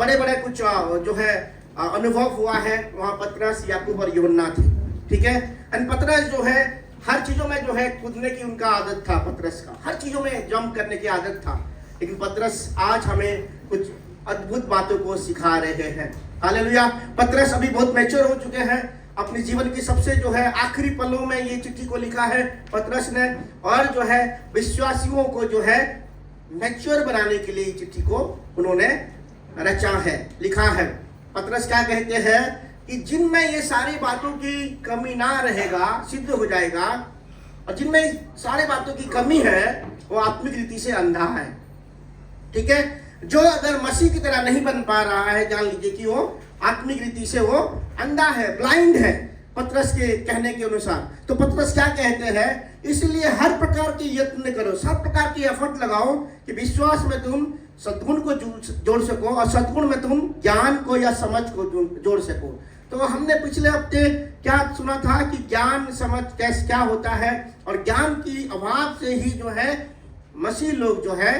बड़े बड़े कुछ जो है अनुभव हुआ है। वहाँ पतरस, याकूब और यूहन्ना थे, ठीक है। एंड पतरस जो है हर चीजों में जो है कूदने की उनका आदत था, पतरस का हर चीजों में जंप करने की आदत था। लेकिन पतरस आज हमें कुछ अद्भुत बातों को सिखा रहे हैं। हालेलुया। पतरस अभी बहुत मैच्योर हो चुके हैं। अपने जीवन की सबसे जो है आखिरी पलों में ये चिट्ठी को लिखा है पतरस ने, और जो है विश्वासियों को जो है मैच्योर बनाने के लिए चिट्ठी को उन्होंने रचा है, लिखा है। पतरस क्या कहते हैं कि जिनमें ये सारी बातों की कमी ना रहेगा, सिद्ध हो जाएगा, और जिनमें सारी बातों की कमी है वो आत्मिक रीति से अंधा है, ठीक है। जो अगर मसीह की तरह नहीं बन पा रहा है, जान लीजिए कि वो आत्मिक रीति से वो अंधा है, ब्लाइंड है, पतरस के कहने के अनुसार। तो पतरस क्या कहते हैं, इसलिए हर प्रकार की यत्न करो, सब प्रकार की एफर्ट लगाओ कि विश्वास में तुम सद्गुण को जोड़ सको, और सद्गुण में तुम ज्ञान को या समझ को जोड़ सको। तो हमने पिछले हफ्ते क्या सुना था कि ज्ञान समझ कैसे क्या होता है, और ज्ञान की अभाव से ही जो है मसीह लोग जो है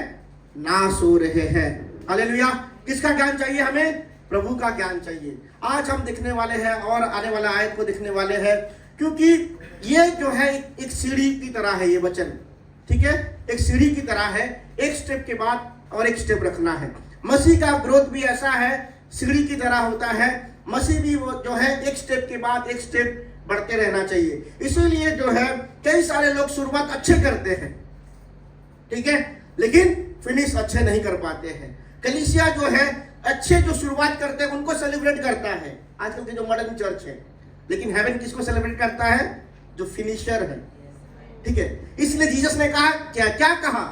नाश हो रहे हैं। हालेलुया। किसका ज्ञान चाहिए हमें? प्रभु का ज्ञान चाहिए। आज हम देखने वाले हैं और आने वाला आयत को देखने वाले हैं, क्योंकि ये जो है एक सीढ़ी की तरह है, ये वचन, ठीक है, एक सीढ़ी की तरह है। एक स्टेप के बाद और एक स्टेप रखना है। मसीह का ग्रोथ भी ऐसा है, सीढ़ी की तरह होता है। मसीह भी वो जो है एक स्टेप के बाद एक स्टेप बढ़ते रहना चाहिए। इसीलिए जो है कई सारे लोग शुरुआत अच्छे करते हैं, ठीक है, लेकिन फिनिश अच्छे नहीं कर पाते हैं। कलीसिया जो है अच्छे जो शुरुआत करते हैं उनको सेलिब्रेट करता है आजकल के जो मॉडर्न चर्च है, लेकिन हेवन किसको सेलिब्रेट करता है? जो फिनिशर है, ठीक है। इसलिए जीसस ने कहा, क्या क्या कहा?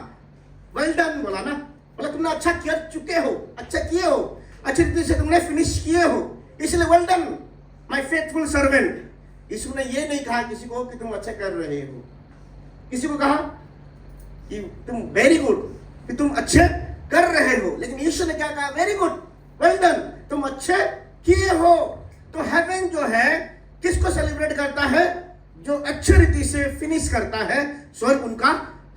वेल डन बोला ना, बोला तुमने अच्छा कर चुके हो, अच्छा किए हो, अच्छी रीति से तुमने फिनिश किए हो, इसलिए well done my faithful servant. Yeshu ने ये नहीं कहा किसी को कि तुम अच्छा कर रहे हो, किसी को कहा कि तुम वेरी गुड, कि तुम अच्छे कर रहे हो, लेकिन यीशु ने क्या कहा? वेरी गुड, वेल डन, तुम अच्छे किए हो। तो हेवन जो है किसको सेलिब्रेट करता है? जो अच्छी रीति से फिनिश करता है, स्वर्ग उनका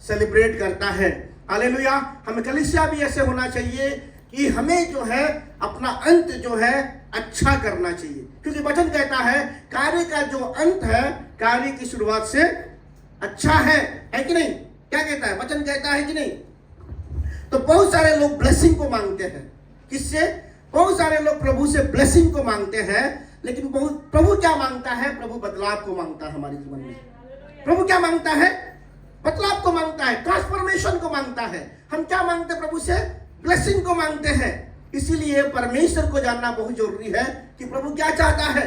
सेलिब्रेट करता है। हालेलुया। हमें कलीसिया भी ऐसे होना चाहिए कि हमें जो है अपना अंत जो है अच्छा करना चाहिए, क्योंकि वचन कहता है कार्य का जो अंत है कार्य की शुरुआत से अच्छा है कि नहीं? क्या कहता है वचन? कहता है कि नहीं? तो बहुत सारे लोग ब्लेसिंग को मांगते हैं। किससे? बहुत सारे लोग प्रभु से ब्लेसिंग को मांगते हैं, लेकिन प्रभु क्या मांगता है? प्रभु बदलाव को मांगता है हमारे जीवन में। प्रभु क्या मांगता है? बदलाव को मांगता है, ट्रांसफॉर्मेशन को मांगता है। हम क्या मांगते हैं प्रभु से? ब्लेसिंग को मांगते हैं। इसीलिए परमेश्वर को जानना बहुत जरूरी है कि प्रभु क्या चाहता है,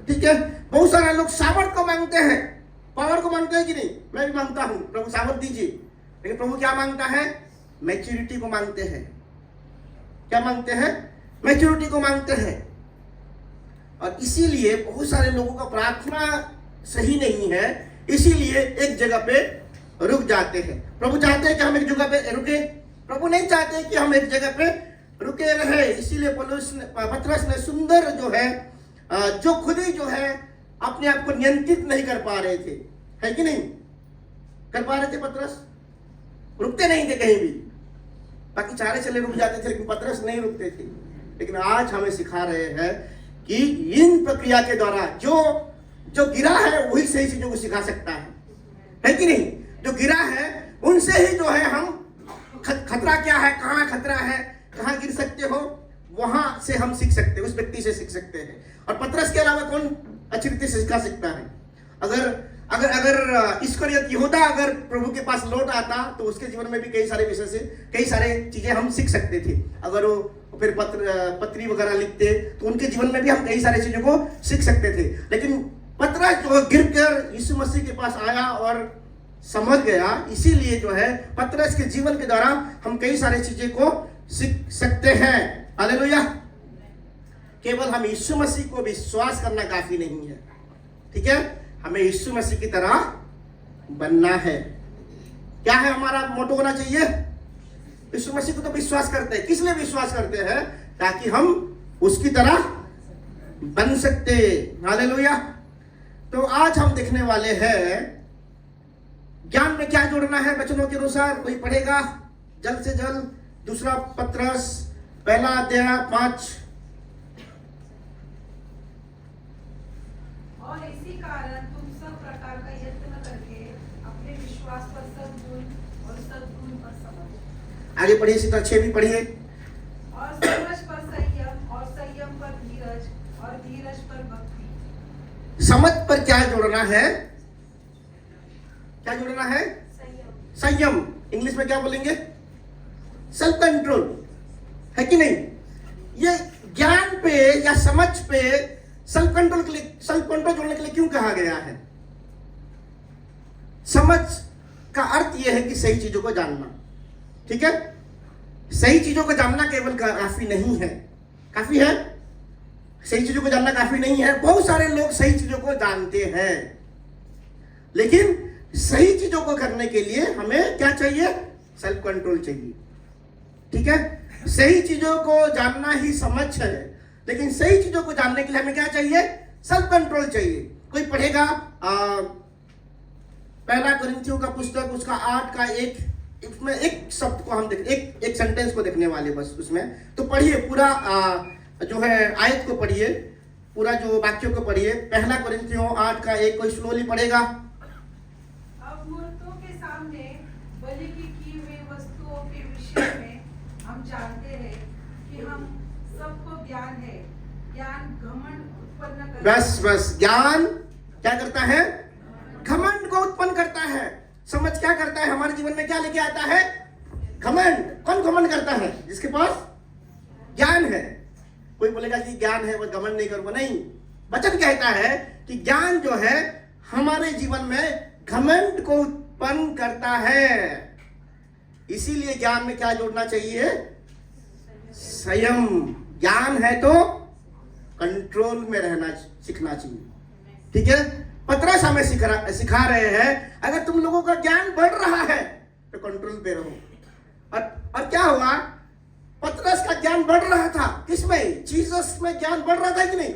ठीक है। बहुत सारे लोग सामर्थ को मांगते हैं, पावर को मांगते हैं कि नहीं? मैं भी मांगता हूं, प्रभु सामर्थ दीजिए, लेकिन प्रभु क्या मांगता है? मैच्योरिटी को मांगते हैं। क्या मांगते हैं? मैच्योरिटी को मांगते हैं। और इसीलिए बहुत सारे लोगों का प्रार्थना सही नहीं है, इसीलिए एक जगह पे रुक जाते हैं। प्रभु चाहते हैं कि हम एक जगह पे रुके, प्रभु नहीं चाहते कि हम एक जगह पे रुके रहे। इसीलिए पतरस ने सुंदर जो है, जो खुद ही जो है अपने आप को नियंत्रित नहीं कर पा रहे थे, है कि नहीं? कर पा रहे थे पतरस? रुकते नहीं थे कहीं भी, बाकी सारे चले रुक जाते थे, लेकिन पतरस नहीं रुकते थे। लेकिन आज हमें सिखा रहे हैं कि इन प्रक्रिया के द्वारा जो गिरा है वही सही चीजों को सिखा सकता है कि नहीं? जो गिरा है उनसे ही जो है हम खतरा क्या है, कहाँ खतरा है, कहाँ गिर सकते हो, वहां से हम सीख सकते हैं, उस व्यक्ति से सीख सकते हैं। और पतरस के अलावा कौन अच्छी रीति से सिखा सकता है? अगर इस्करियत यहूदा अगर प्रभु के पास लौट आता तो उसके जीवन में भी कई सारे विषय से कई सारे चीजें हम सीख सकते थे। अगर वो फिर पत्री वगैरह लिखते तो उनके जीवन में भी हम कई सारी चीजों को सीख सकते थे। लेकिन पतरस जो गिर कर यीशु मसीह के पास आया और समझ गया, इसीलिए जो है पतरस के जीवन के द्वारा हम कई सारी चीजें को सीख सकते हैं। हालेलुया। केवल हम यीशु मसीह को विश्वास करना काफी नहीं है, ठीक है, हमें यीशु मसीह की तरह बनना है। क्या है हमारा मोटो होना चाहिए? यीशु मसीह को तो विश्वास करते हैं। किस लिए विश्वास करते हैं? ताकि हम उसकी तरह बन सकते। हालेलुया। तो आज हम देखने वाले हैं ज्ञान में क्या जोड़ना है वचनों के अनुसार। कोई पढ़ेगा जल्द से जल्द दूसरा पत्रस पहला अध्याय 5। और इसी कारण तुम सब प्रकार का यत्न करके अपने विश्वास पर सद्गुण और सद्गुण पर समझ, आगे पढ़िए, सीता 6 भी पढ़िए। और समझ पर संयम, और संयम पर धीरज, और धीरज पर भक्ति। समझ पर क्या जोड़ना है? क्या जोड़ना है? संयम। संयम। इंग्लिश में क्या बोलेंगे? सेल्फ कंट्रोल, है कि नहीं? ये ज्ञान पे या समझ पे सेल्फ कंट्रोल के लिए, सेल्फ कंट्रोल जोड़ने के लिए क्यों कहा गया है? समझ का अर्थ यह है कि सही चीजों को जानना, ठीक है? सही चीजों को जानना केवल काफी नहीं है। काफी है? सही चीजों को जानना काफी नहीं है। बहुत सारे लोग सही चीजों को जानते हैं, लेकिन सही चीजों को करने के लिए हमें क्या चाहिए? सेल्फ कंट्रोल चाहिए, ठीक है? सही चीजों को जानना ही समझ है, लेकिन सही चीजों को जानने के लिए हमें क्या चाहिए? सेल्फ कंट्रोल चाहिए। कोई पढ़ेगा पहला कोरिन्थियों का पुस्तक, उसका 8 का 1, इसमें एक शब्द को हम देख, एक सेंटेंस को देखने वाले बस उसमें। तो पढ़िए पूरा जो है आयत को पढ़िए, पूरा जो वाक्यों को पढ़िए। पहला कोरिन्थियों 8 का 1 कोई स्लोली पढ़ेगा। अब मूर्तों के सामने बलि की हुई वस्तुओं के विषय में हम जानते हैं कि हम सबको ज्ञान है, ज्ञान घमंड उत्पन्न करता है। बस ज्ञान क्या करता है? घमंड को उत्पन्न करता है। समझ क्या करता है? हमारे जीवन में क्या लेके आता है? घमंड। कौन घमंड करता है? जिसके पास ज्ञान है। कोई बोलेगा कि ज्ञान है, वो घमंड नहीं करूंगा, नहीं। वचन कहता है कि ज्ञान जो है हमारे जीवन में घमंड को उत्पन्न करता है। इसीलिए ज्ञान में क्या जोड़ना चाहिए? संयम। ज्ञान है तो कंट्रोल में रहना सीखना चाहिए, ठीक है? पतरस हमें सिखा रहे हैं, अगर तुम लोगों का ज्ञान बढ़ रहा है तो कंट्रोल पे रहो। और क्या हुआ? पतरस का ज्ञान बढ़ रहा था। किसमें? जीसस में ज्ञान बढ़ रहा था कि नहीं?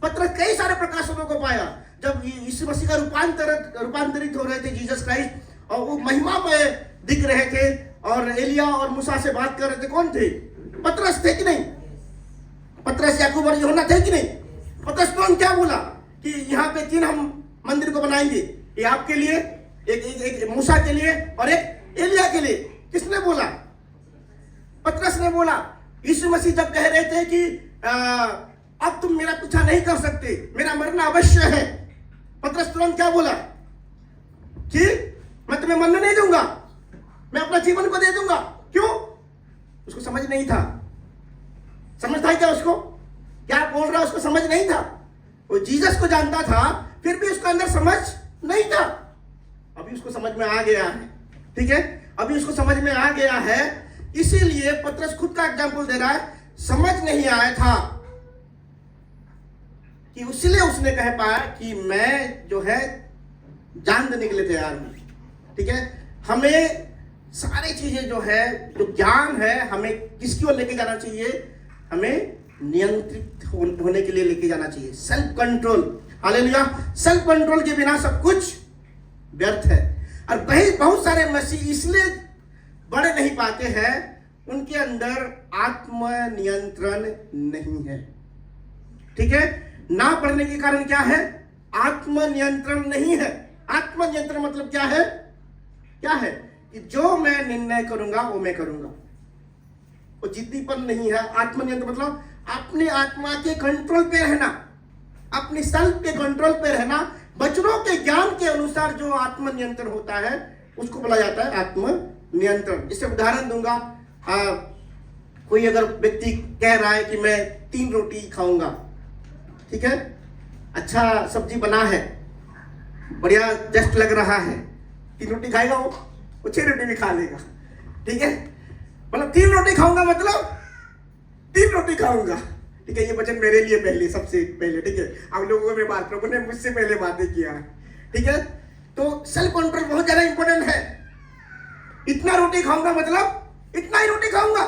पतरस कई सारे प्रकाशनों को पाया जब यीशु मसीह का रूपांतरित हो रहे थे जीसस क्राइस्ट, और वो महिमा में दिख रहे थे, और एलिया और मूसा से बात कर रहे थे। कौन थे? पतरस थे कि नहीं? पतरस, याकूब और यूहन्ना थे कि नहीं? पतरस कौन क्या बोला कि यहाँ पे 3 हम मंदिर को बनाएंगे, ये आपके लिए, एक मूसा के लिए और एक एलिया के लिए। किसने बोला? पतरस ने बोला। यीशु मसीह जब कह रहे थे कि अब तुम मेरा पीछा नहीं कर सकते, मेरा मरना अवश्य है, पतरस तुरंत क्या बोला? कि मैं तुम्हें मरने नहीं दूंगा, मैं अपना जीवन को दे दूंगा। क्यों? उसको समझ नहीं था। समझ था क्या उसको? क्या बोल रहा है उसको समझ नहीं था। वो जीसस को जानता था, फिर भी उसके अंदर समझ नहीं था। अभी उसको समझ में आ गया है, ठीक है? अभी उसको समझ में आ गया है। इसीलिए पतरस खुद का एग्जाम्पल दे रहा है, समझ नहीं आया था कि इसलिए उसने कह पाया कि मैं जो है जान देने के लिए तैयार हूं, ठीक है? हमें सारी चीजें जो है, जो ज्ञान है, हमें किसकी ओर लेके जाना चाहिए? हमें नियंत्रित होने के लिए लेके जाना चाहिए। Self control. Hallelujah. Self control के बिना सब कुछ व्यर्थ है। और बहुत सारे मसीह इसलिए बढ़ नहीं पाते हैं, उनके अंदर आत्म नियंत्रण नहीं है, ठीक है? ना बढ़ने के कारण क्या है? आत्म नियंत्रण नहीं है। आत्म नियंत्रण मतलब क्या है? क्या है? कि जो मैं निर्णय करूंगा वो मैं करूंगा। वो जिद्दीपन नहीं है। आत्मनियंत्रण मतलब अपनी आत्मा के कंट्रोल पे रहना, अपनी सेल्फ के कंट्रोल पे रहना। वचनों के ज्ञान के अनुसार जो आत्मनियंत्रण होता है उसको बोला जाता है आत्मनियंत्रण। इससे उदाहरण दूंगा। कोई अगर व्यक्ति कह रहा है कि मैं 3 रोटी खाऊंगा, ठीक है? अच्छा सब्जी बना है, बढ़िया टेस्ट लग रहा है, 3 रोटी खाएगा वो 6 रोटी भी खा लेगा, ठीक है? मतलब 3 रोटी खाऊंगा मतलब 3 रोटी खाऊंगा, ठीक है? ये वचन मेरे लिए पहले, सबसे पहले, ठीक है? आप लोगों में बात, प्रभु ने मुझसे पहले बातें किया है, ठीक है? तो सेल्फ कंट्रोल बहुत ज्यादा इंपॉर्टेंट है। इतना रोटी खाऊंगा मतलब इतना ही रोटी खाऊंगा,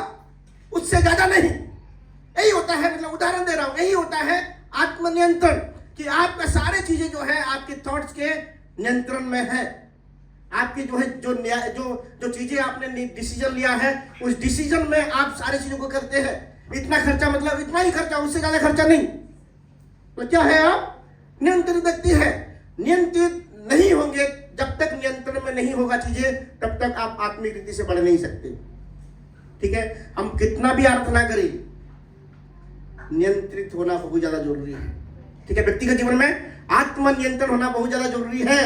उससे ज्यादा नहीं। यही होता है, मतलब उदाहरण दे रहा हूं, यही होता है आत्मनियंत्रण, कि आपका सारे चीजें जो है आपके थॉट्स के नियंत्रण में है। आपकी जो है जो चीजें आपने डिसीजन लिया है, उस डिसीजन में आप सारी चीजों को करते हैं। इतना खर्चा मतलब इतना ही खर्चा, उससे ज्यादा खर्चा नहीं। तो क्या है, आप नियंत्रित व्यक्ति है। नियंत्रित नहीं होंगे, जब तक नियंत्रण में नहीं होगा चीजें, तब तक आप आत्मिक रीति से बढ़ नहीं सकते। ठीक है, हम कितना भी आराधना करें, नियंत्रित होना बहुत ज्यादा जरूरी है। ठीक है, व्यक्तिगत जीवन में आत्म नियंत्रण होना बहुत ज्यादा जरूरी है।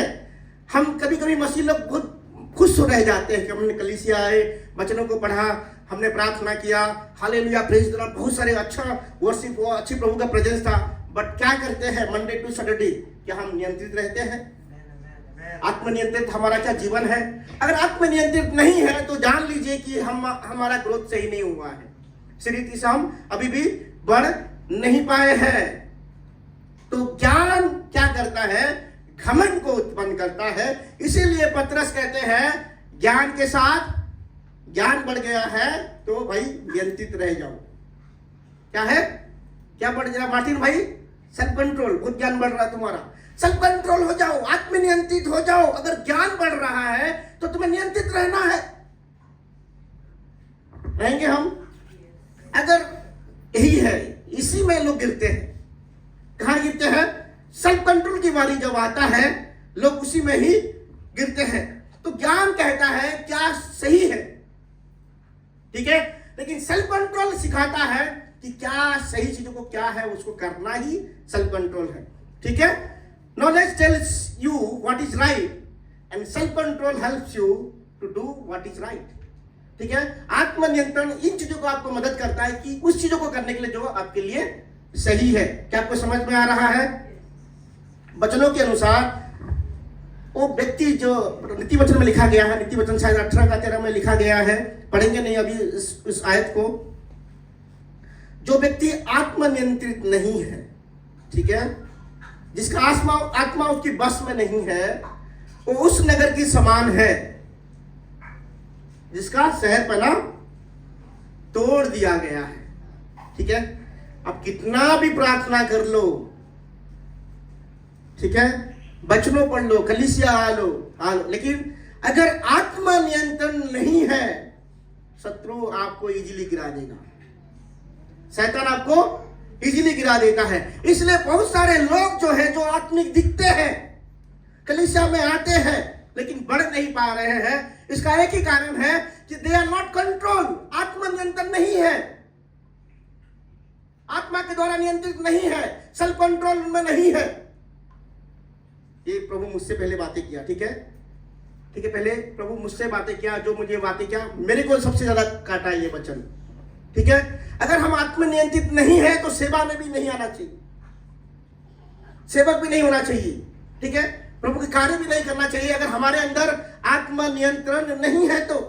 हम कभी कभी मसीह लोग बहुत खुश हो रह जाते हैं कि हमने कलीसिया आए, वचनों को पढ़ा, हमने प्रार्थना किया, हालेलुया, प्रेज द लॉर्ड, बहुत सारे अच्छा वर्शिप हुआ, अच्छी प्रभु का प्रेजेंस था। बट क्या करते हैं मंडे टू सैटरडे? क्या हम नियंत्रित रहते हैं? आत्मनियंत्रित हमारा क्या जीवन है? अगर आत्मनियंत्रित नहीं है तो जान लीजिए कि हमारा ग्रोथ सही नहीं हुआ है। इसी रीति से हम अभी भी बढ़ नहीं पाए हैं। तो ज्ञान क्या करता है? घमंड को उत्पन्न करता है। इसीलिए पतरस कहते हैं ज्ञान के साथ ज्ञान बढ़ गया है तो भाई नियंत्रित रह जाओ। क्या है? क्या बढ़ गया मार्टिन भाई? Self control. बहुत ज्ञान बढ़ रहा है तुम्हारा, सेल्फ कंट्रोल हो जाओ, आत्मनियंत्रित हो जाओ। अगर ज्ञान बढ़ रहा है तो तुम्हें नियंत्रित रहना है। रहेंगे हम? अगर यही है, इसी में लोग गिरते हैं। कहां गिरते हैं? सेल्फ कंट्रोल की बारी जब आता है लोग उसी में ही गिरते हैं। तो ज्ञान कहता है क्या सही है, ठीक है, लेकिन सेल्फ कंट्रोल सिखाता है कि क्या सही चीजों को क्या है उसको करना ही सेल्फ कंट्रोल है। ठीक है, knowledge tells you what is right and self control helps you to do what is right. ठीक है, आत्मनियंत्रण इन चीजों को आपको मदद करता है कि उस चीजों को करने के लिए जो आपके लिए सही है। क्या आपको समझ में आ रहा है? वचनों के अनुसार वो व्यक्ति जो नीति वचन में लिखा गया है, नीति वचन शायद 18 का 13 में लिखा गया है, पढ़ेंगे नहीं अभी इस आयत को। जो व्यक्ति आत्मनियंत्रित नहीं है, ठीक है, जिसका आत्मा उसकी बस में नहीं है, वो उस नगर की समान है जिसका शहर पना तोड़ दिया गया है। ठीक है, अब कितना भी प्रार्थना कर लो, ठीक है, वचनों पढ़ लो, कलीसिया आ लो, लेकिन अगर आत्मा नियंत्रण नहीं है, शत्रु आपको इजीली गिरा देगा, शैतान आपको इजीली गिरा देता है। इसलिए बहुत सारे लोग जो है, जो आत्मिक दिखते हैं, कलीसिया में आते हैं, लेकिन बढ़ नहीं पा रहे हैं। इसका एक ही कारण है कि दे आर नॉट कंट्रोल। आत्मा नियंत्रण नहीं है, आत्मा के द्वारा नियंत्रित नहीं है, सेल्फ कंट्रोल में नहीं है। ये प्रभु मुझसे पहले बातें किया, ठीक है, ठीक है, पहले प्रभु मुझसे बातें किया, जो मुझे बातें किया, मेरे को सबसे ज्यादा काटा ये वचन। ठीक है, अगर हम आत्मनियंत्रित नहीं है तो सेवा में भी नहीं आना चाहिए, सेवक भी नहीं होना चाहिए। ठीक है, प्रभु के कार्य भी नहीं करना चाहिए अगर हमारे अंदर आत्मनियंत्रण नहीं है तो।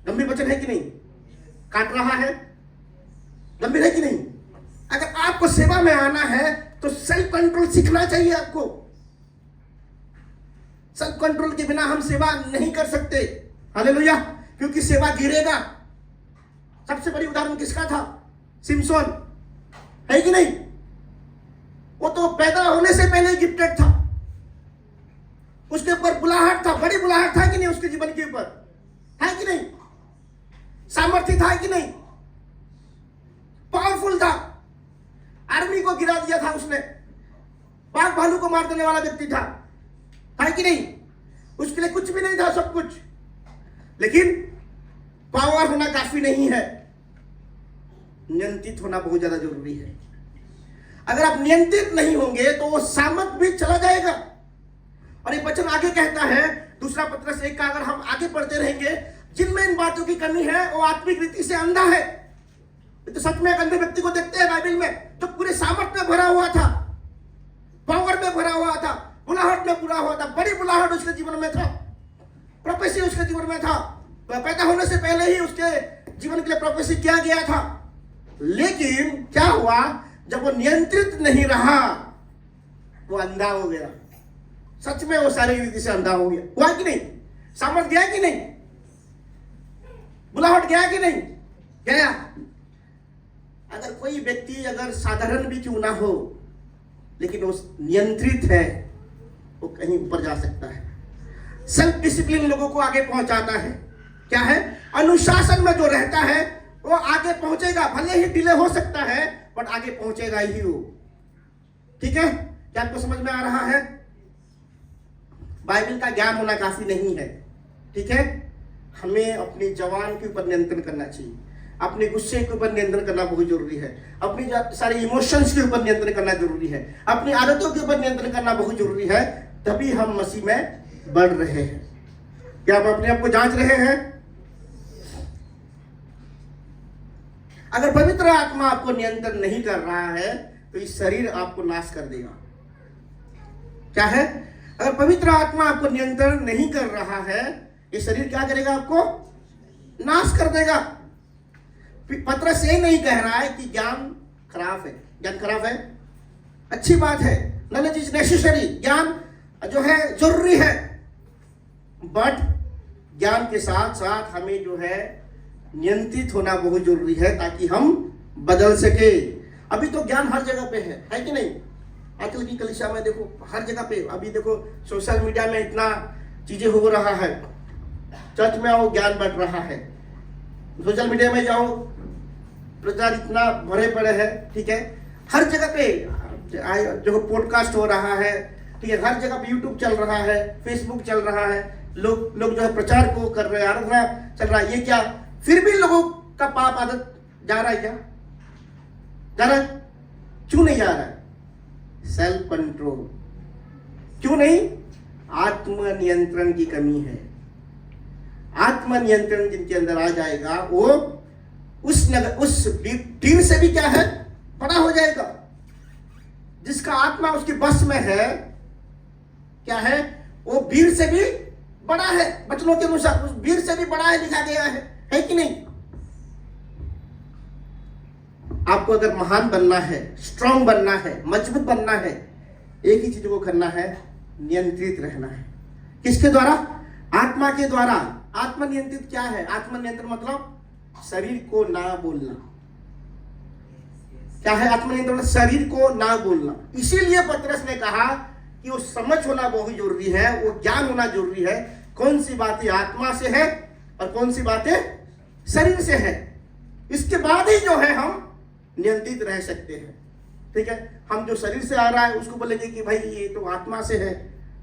गंभीर वचन है कि नहीं? काट रहा है, गंभीर है कि नहीं? अगर आपको सेवा में आना है तो सेल्फ कंट्रोल सीखना चाहिए आपको। सेल्फ कंट्रोल के बिना हम सेवा नहीं कर सकते। हालेलुया, क्योंकि सेवा गिरेगा। सबसे बड़ी उदाहरण किसका था? सिमसोन, है कि नहीं? वो तो पैदा होने से पहले गिफ्टेड था, उसके ऊपर बुलाहट था, बड़ी बुलाहट था कि नहीं उसके जीवन के ऊपर, है कि नहीं? सामर्थ्य था कि नहीं? पावरफुल था, आर्मी को गिरा दिया था उसने, बाघ भालू को मार देने वाला व्यक्ति था, है कि नहीं? उसके लिए कुछ भी नहीं था, सब कुछ। लेकिन पावर होना काफी नहीं है, नियंत्रित होना बहुत ज्यादा जरूरी है। अगर आप नियंत्रित नहीं होंगे तो वो सामर्थ भी चला जाएगा। और ये वचन आगे कहता है, दूसरा पत्रस 1 का अगर हम आगे पढ़ते रहेंगे, जिनमें इन बातों की कमी है वो आत्मिक रीति से अंधा है। तो सच में एक अंधे व्यक्ति को देखते हैं बाइबल में, जो पूरे सामर्थ में भरा हुआ था, पावर में भरा हुआ था, बुलाहट में पूरा हुआ था, बड़ी बुलाहट उसके जीवन में था, प्रोफेसी उसके जीवन में था, पैदा होने से पहले ही उसके जीवन के लिए प्रोफेसी किया गया था। लेकिन क्या हुआ? जब वो नियंत्रित नहीं रहा, वो अंधा हो गया। सच में वो शारीरिक रीति से अंधा हो गया। हुआ कि नहीं? सामर्थ गया कि नहीं? बुलाहट गया कि नहीं? गया। अगर कोई व्यक्ति अगर साधारण भी क्यों ना हो, लेकिन वो नियंत्रित है, वो कहीं ऊपर जा सकता है। सेल्फ डिसिप्लिन लोगों को आगे पहुंचाता है। क्या है, अनुशासन में जो रहता है वो आगे पहुंचेगा, भले ही डिले हो सकता है बट आगे पहुंचेगा ही वो। ठीक है, क्या आपको समझ में आ रहा है? बाइबल का ज्ञान होना काफी नहीं है। ठीक है, हमें अपनी जवान के ऊपर नियंत्रण करना चाहिए, अपने गुस्से के ऊपर नियंत्रण करना बहुत जरूरी है, अपनी सारे इमोशंस के ऊपर नियंत्रण करना जरूरी है, अपनी आदतों के ऊपर नियंत्रण करना बहुत जरूरी है, तभी हम मसीह में बढ़ रहे हैं। क्या आप अपने आप को जांच रहे हैं? अगर पवित्र आत्मा आपको नियंत्रण नहीं कर रहा है तो इस शरीर आपको नाश कर देगा। क्या है, अगर पवित्र आत्मा आपको नियंत्रण नहीं कर रहा है, ये शरीर क्या करेगा? आपको नाश कर देगा। पतरस ये नहीं कह रहा है कि ज्ञान खराब है, ज्ञान खराब है, अच्छी बात है, नॉलेज इज नेसेसरी, ज्ञान जो है जरूरी है, बट ज्ञान के साथ साथ हमें जो है नियंत्रित होना बहुत जरूरी है ताकि हम बदल सके। अभी तो ज्ञान हर जगह पे है कि नहीं? आजकल की कलीसिया में देखो हर जगह पे, अभी देखो सोशल मीडिया में इतना चीजें हो रहा है, चर्च में आओ ज्ञान बढ़ रहा है, सोशल मीडिया में जाओ प्रचार इतना भरे पड़े हैं। ठीक है, हर जगह पे जो पॉडकास्ट हो रहा है, ठीक है, हर जगह पे यूट्यूब चल रहा है, फेसबुक चल रहा है, लोग जो है प्रचार को कर रहे हैं, आराधना चल रहा है। ये क्या, फिर भी लोगों का पाप आदत जा रहा है? क्या जा रहा है? क्यों नहीं जा रहा है? Self control. क्यों नहीं? आत्मनियंत्रण की कमी है। आत्मनियंत्रण जिनके अंदर आ जाएगा वो उस तीर से भी क्या है, बड़ा हो जाएगा। जिसका आत्मा उसके बस में है, क्या है, वो वीर से भी बड़ा है। वचनों के अनुसार उस वीर से भी बड़ा है, लिखा गया है कि नहीं? आपको अगर महान बनना है, स्ट्रांग बनना है, मजबूत बनना है, एक ही चीज को करना है, नियंत्रित रहना है। किसके द्वारा? आत्मा के द्वारा। आत्मनियंत्रित क्या है? आत्मनियंत्रण मतलब शरीर को ना बोलना। क्या है आत्मनियंत्रण? शरीर को ना बोलना। इसीलिए पतरस ने कहा कि वो समझ होना बहुत जरूरी है, वो ज्ञान होना जरूरी है, कौन सी बातें आत्मा से है और कौन सी बातें शरीर से है। इसके बाद ही जो है हम नियंत्रित रह सकते हैं। ठीक है, हम जो शरीर से आ रहा है उसको बोलेंगे कि भाई ये तो आत्मा से है,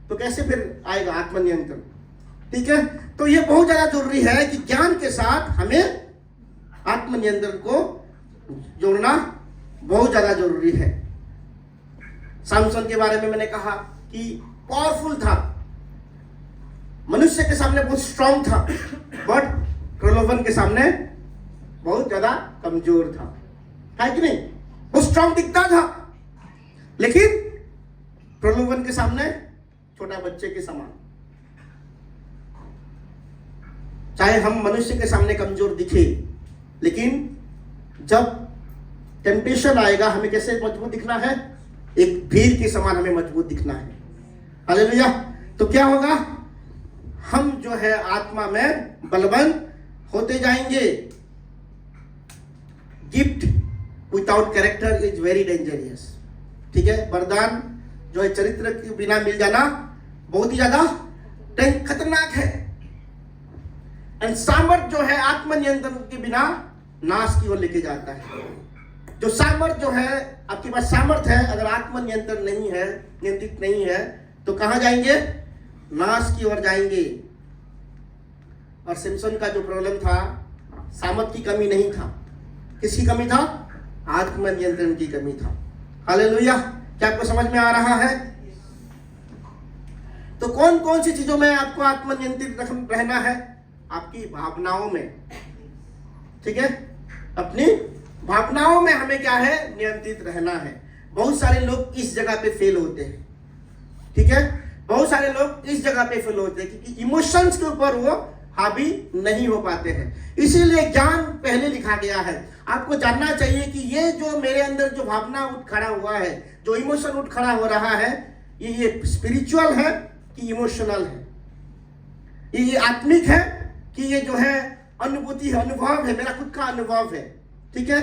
तो कैसे फिर आएगा आत्मनियंत्रण? ठीक है, तो ये बहुत ज्यादा जरूरी है कि ज्ञान के साथ हमें आत्मनियंत्रण को जोड़ना बहुत ज्यादा जरूरी है। सैमसन के बारे में मैंने कहा कि पावरफुल था, मनुष्य के सामने बहुत स्ट्रांग था, बट प्रलोभन के सामने बहुत ज्यादा कमजोर था, है कि नहीं? वो स्ट्रांग दिखता था लेकिन प्रलोभन के सामने छोटा बच्चे के समान। चाहे हम मनुष्य के सामने कमजोर दिखे, लेकिन जब टेम्पटेशन आएगा हमें कैसे मजबूत दिखना है? एक वीर के समान हमें मजबूत दिखना है। हालेलुया। तो क्या होगा? हम जो है आत्मा में बलवान होते जाएंगे। Gift without character is very dangerous. ठीक है, वरदान जो है चरित्र के बिना मिल जाना बहुत ही ज्यादा खतरनाक है। एंड सामर्थ जो है आत्मनियंत्रण के बिना नाश की ओर लेके जाता है। जो सामर्थ जो है, आपके पास सामर्थ है, अगर आत्मनियंत्रण नहीं है, नियंत्रित नहीं है, तो कहां जाएंगे? नाश की ओर जाएंगे। और सिम्सन का जो प्रॉब्लम था, सामर्थ की कमी नहीं था, किसकी कमी था? आत्मनियंत्रण की कमी था। हालेलुया। क्या आपको समझ में आ रहा है? तो कौन कौन सी चीजों में आपको आत्मनियंत्रित रहना है? आपकी भावनाओं में। ठीक है, अपनी भावनाओं में हमें क्या है? नियंत्रित रहना है। बहुत सारे लोग इस जगह पे फेल होते हैं। ठीक है, बहुत सारे लोग इस जगह पे फेल होते हैं क्योंकि इमोशंस के ऊपर वो हावी नहीं हो पाते हैं। इसीलिए ज्ञान पहले लिखा गया है। आपको जानना चाहिए कि ये जो मेरे अंदर जो भावना उठ खड़ा हुआ है, जो इमोशन उठ खड़ा हो रहा है, ये स्पिरिचुअल है कि इमोशनल है, ये आत्मिक है कि ये जो है अनुभूति है, अनुभव है, मेरा खुद का अनुभव है। ठीक है,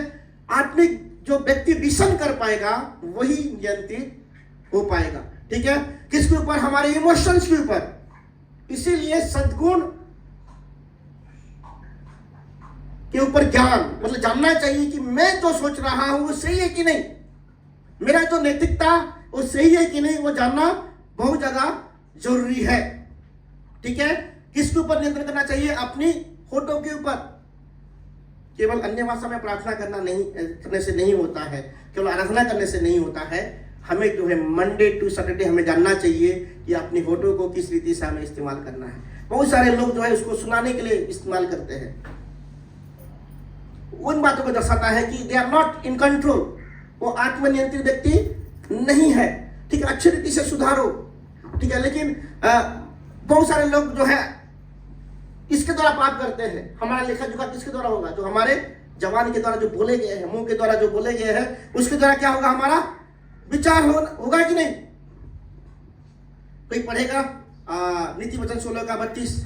आत्मिक जो व्यक्ति विशन कर पाएगा वही नियंत्रित हो पाएगा। ठीक है, किसके ऊपर? हमारे इमोशंस के ऊपर। इसीलिए सद्गुण के ऊपर ज्ञान, मतलब जानना चाहिए कि मैं जो सोच रहा हूं वो सही है कि नहीं, मेरा जो नैतिकता वो सही है कि नहीं, वो जानना बहुत ज्यादा जरूरी है। ठीक है, किसके ऊपर नियंत्रण करना चाहिए? अपनी होठों के ऊपर। केवल अन्य भाषा में प्रार्थना करने से नहीं होता है, केवल आराधना करने से नहीं होता है। हमें जो है मंडे टू सैटरडे हमें जानना चाहिए कि अपनी होठों को किस रीति से हमें इस्तेमाल करना है। बहुत सारे लोग जो है उसको सुनाने के लिए इस्तेमाल करते हैं, उन बातों को दर्शाता है कि they are not in control, वो आत्मनियंत्रित व्यक्ति नहीं है। ठीक है, अच्छी रीति से सुधारो। ठीक है, लेकिन बहुत सारे लोग जो है इसके द्वारा पाप करते हैं। हमारा लेखा जोखा किसके द्वारा होगा? जो हमारे जवान के द्वारा जो बोले गए हैं, मुंह के द्वारा जो बोले गए हैं, उसके द्वारा क्या होगा? हमारा विचार होगा कि नहीं? कोई पढ़ेगा नीति वचन 16:32।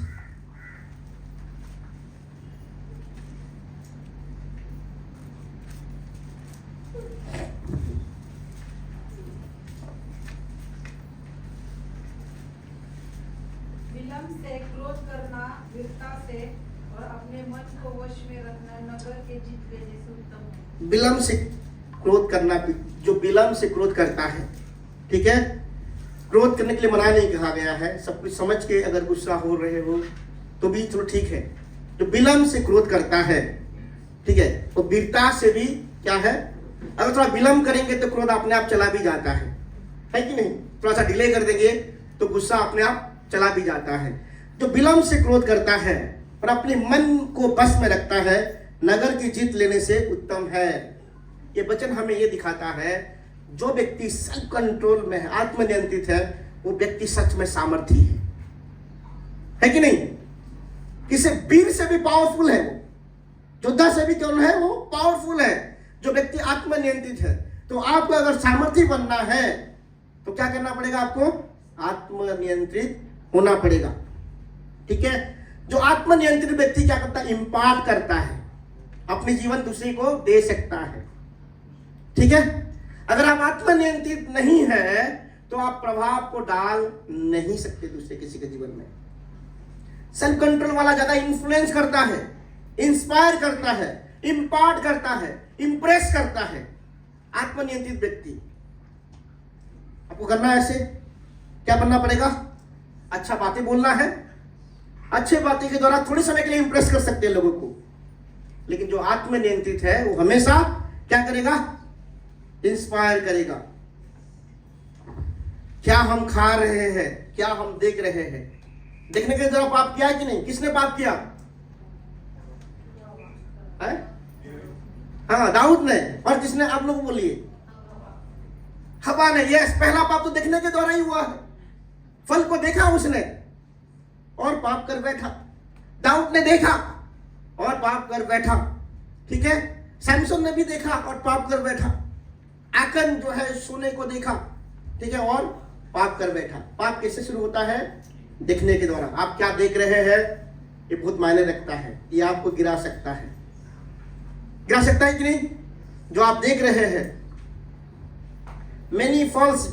विलम्ब से क्रोध करना वीरता से और अपने मन को वश में रखना नगर के जीत लेने से उत्तम है। विलम्ब से क्रोध करना, जो विलम्ब से क्रोध करता है, ठीक है, क्रोध करने के लिए मना नहीं कहा गया है। सब कुछ समझ के अगर गुस्सा हो रहे हो तो भी चलो ठीक है। जो विलम्ब से क्रोध करता है, ठीक है, वो वीरता से भी क्या है? अगर थोड़ा विलम्ब करेंगे तो क्रोध अपने आप चला भी जाता है कि नहीं? थोड़ा सा डिले कर देंगे तो गुस्सा अपने आप चला भी जाता है। जो विलम्ब से क्रोध करता है और अपने मन को बस में रखता है, नगर की जीत लेने से उत्तम है। ये वचन हमें ये दिखाता है, जो व्यक्ति सेल्फ कंट्रोल में है, आत्मनियंत्रित है, वो व्यक्ति सच में सामर्थी है कि नहीं? किसी वीर से भी पावरफुल है, वो योद्धा से भी कौन है? वो पावरफुल है। जो व्यक्ति आत्मनियंत्रित है। तो आपको अगर सामर्थी बनना है तो क्या करना पड़ेगा? आपको आत्मनियंत्रित होना पड़ेगा। ठीक है, जो आत्मनियंत्रित व्यक्ति क्या करता है? इम्पार्ट करता है, अपनी जीवन दूसरे को दे सकता है। ठीक है, अगर आप आत्मनियंत्रित नहीं है तो आप प्रभाव को डाल नहीं सकते दूसरे किसी के जीवन में। सेल्फ कंट्रोल वाला ज्यादा इन्फ्लुएंस करता है, इंस्पायर करता है, इम्पार्ट करता है, इंप्रेस करता है। आत्मनियंत्रित व्यक्ति, आपको करना है ऐसे, क्या बनना पड़ेगा? अच्छा बातें बोलना है, अच्छे बातें के द्वारा थोड़े समय के लिए इंप्रेस कर सकते हैं लोगों को। लेकिन जो आत्मनियंत्रित है वो हमेशा क्या करेगा? इंस्पायर करेगा। क्या हम खा रहे हैं, क्या हम देख रहे हैं, देखने के द्वारा पाप किया कि नहीं? किसने पाप किया है? हाँ, दाऊद ने। और किसने? आप लोग बोलिए। हवा ने। यस, पहला पाप तो देखने के द्वारा ही हुआ है। फल को देखा उसने और पाप कर बैठा। दाऊद ने देखा और पाप कर बैठा। ठीक है, सैमसन ने भी देखा और पाप कर बैठा। आकन जो है सोने को देखा, ठीक है, और पाप कर बैठा। पाप कैसे शुरू होता है? देखने के द्वारा। आप क्या देख रहे हैं ये बहुत मायने रखता है। ये आपको गिरा सकता है, गिरा सकता है कि नहीं? जो आप देख रहे हैं। Many falls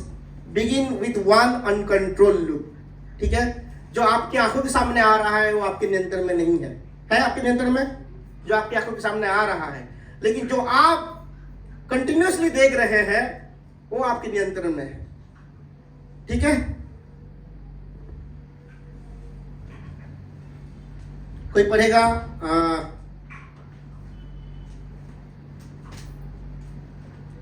begin with one uncontrolled look। ठीक है, जो आपकी आंखों के सामने आ रहा है वो आपके नियंत्रण में नहीं है। है आपके नियंत्रण में? जो आपकी आंखों के सामने आ रहा है, लेकिन जो आप कंटिन्यूअसली देख रहे हैं वो आपके नियंत्रण में है। ठीक है, कोई पढ़ेगा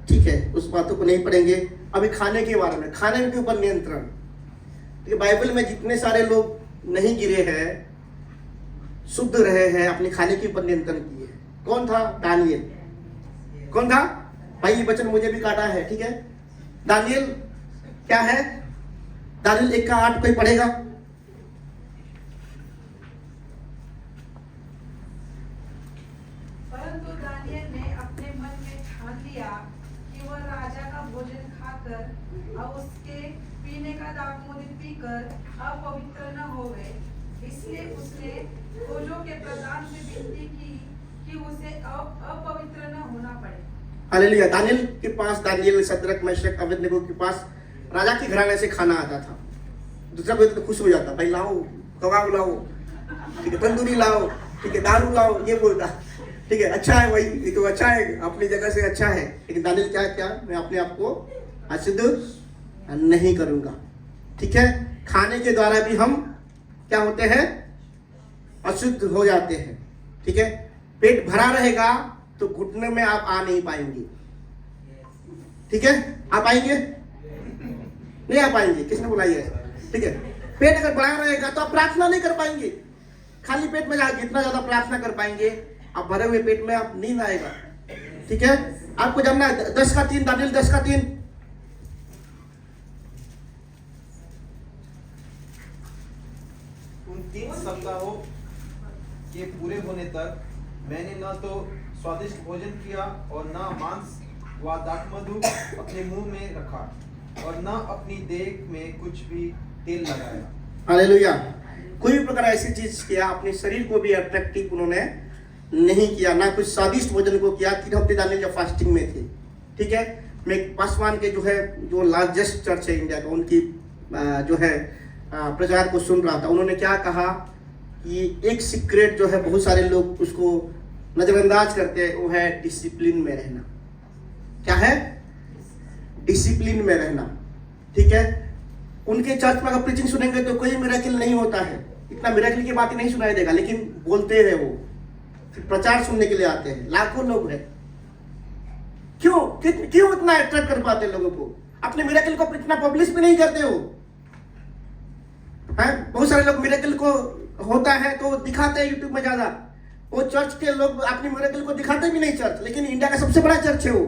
ठीक है, उस बातों को नहीं पढ़ेंगे। अभी खाने के बारे में, खाने के ऊपर नियंत्रण। देखिए, बाइबल में जितने सारे लोग नहीं गिरे हैं, शुद्ध रहे हैं, अपने खाने के ऊपर नियंत्रण किए। कौन था? दानियल। कौन था भाई? ये वचन मुझे भी काटा है। ठीक है, दानियल क्या है? दानियल 1:8 कोई पढ़ेगा? परंतु दानियल ने अपने मन में ठान लिया कि वह राजा का भोजन खाकर और उसके पीने का दाखमधु पीकर अपवित्र न होवे, इसलिए उसने खोजों के प्रधान से विनती की कि उसे अपवित्र न होना पड़े। हालेलुया। दानियल के पास, दानियल, शद्रक, मेशक, अबेदनगो के पास राजा के घराने से खाना आता था। दूसरा कोई तो खुश हो जाता, भाई लाओ, कबाब लाओ, ठीक है, तंदूरी लाओ, ठीक है, दारू लाओ, ये बोलता। ठीक है, अच्छा है, वही ये तो अच्छा है, अपनी जगह से अच्छा है। लेकिन दानियल क्या क्या, मैं अपने आप को अशुद्ध नहीं करूंगा। ठीक है, खाने के द्वारा भी हम क्या होते हैं, अशुद्ध हो जाते हैं। ठीक है, पेट भरा रहेगा तो घुटने में आप आ नहीं पाएंगे। ठीक है, आप आएंगे नहीं, आ पाएंगे, किसने बुलाई है? ठीक है, पेट अगर भरा रहेगा तो आप प्रार्थना नहीं कर पाएंगे। खाली पेट में जितना ज्यादा प्रार्थना कर पाएंगे, आप भरे हुए पेट में आप नींद आएगा। ठीक है, आपको जानना है 10:3, दानियल 10:3। उन 3 सप्ताहों के पूरे होने तक मैंने न तो स्वादिष्ट भोजन किया और न मांस व दाखमधु अपने मुंह में रखा और न अपनी देह में कुछ भी तेल लगाया। हालेलुया। कोई भी प्रकार ऐसी चीज किया, अपने शरीर को भी अट्रैक्टिव उन्होंने नहीं किया, ना कुछ स्वादिष्ट भोजन को किया। 3 हफ्ते दानियल जब फास्टिंग में थे। ठीक है, मैं पासवान के जो है, जो लार्जेस्ट चर्च है इंडिया का, उनकी जो है प्रचार को सुन रहा था। उन्होंने क्या कहा कि एक सीक्रेट जो है, बहुत सारे लोग उसको नजरअंदाज करते हैं, वो है डिसिप्लिन में रहना। क्या है? डिसिप्लिन में रहना। ठीक है, उनके चर्च में अगर प्रीचिंग सुनेंगे तो कोई मिरेकल नहीं होता है, इतना मिरेकल की बातें नहीं सुनाई देगा, लेकिन बोलते हैं वो, प्रचार सुनने के लिए आते हैं, लाखों लोग हैं। क्यों इतना अट्रैक्ट कर पाते हैं लोगों को? अपने मिरेकल को इतना पब्लिश भी नहीं करते हो। बहुत सारे लोग मिरेकल को होता है तो दिखाते हैं यूट्यूब में ज्यादा, वो चर्च के लोग अपनी मिरेकल को दिखाते भी नहीं चर्च, लेकिन इंडिया का सबसे बड़ा चर्च है वो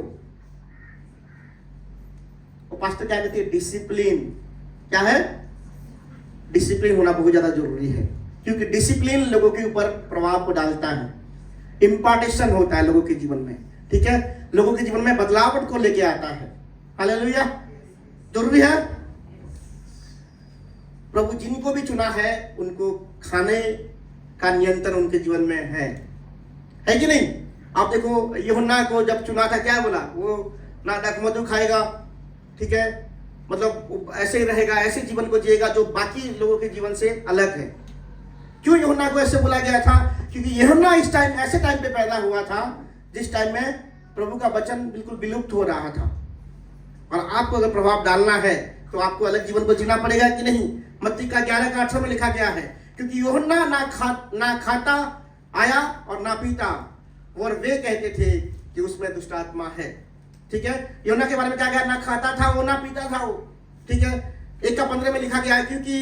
पास्टर क्या कहते हैं? डिसिप्लिन। क्या है? डिसिप्लिन होना बहुत ज्यादा जरूरी है, क्योंकि डिसिप्लिन लोगों के ऊपर प्रभाव को डालता है, इंपार्टेशन होता है लोगों के जीवन में। ठीक है, लोगों के जीवन में बदलावट को लेके आता है। हालेलुया, जरूरी है। प्रभु जिनको भी चुना है उनको खाने का नियंत्रण उनके जीवन में है कि नहीं? आप देखो, यूहन्ना को जब चुना था क्या बोला? वो ना दाखमधु खाएगा, ठीक है, मतलब ऐसे ही रहेगा, ऐसे जीवन को जिएगा जो बाकी लोगों के जीवन से अलग है। क्यों यूहन्ना को ऐसे बोला गया था? क्योंकि यूहन्ना इस टाइम, ऐसे टाइम पे पैदा हुआ था जिस टाइम में प्रभु का वचन बिल्कुल विलुप्त हो रहा था। और आपको अगर प्रभाव डालना है तो आपको अलग जीवन को जीना पड़ेगा कि नहीं? मत्ती का 11:18 में लिखा गया है, क्योंकि यूहन्ना ना खाता आया और ना पीता, और वे कहते थे कि उसमें दुष्ट आत्मा है। ठीक है, यूहन्ना के बारे में क्या गया? ना खाता था वो, ना पीता था वो। ठीक है, 1:15 में लिखा गया है, क्योंकि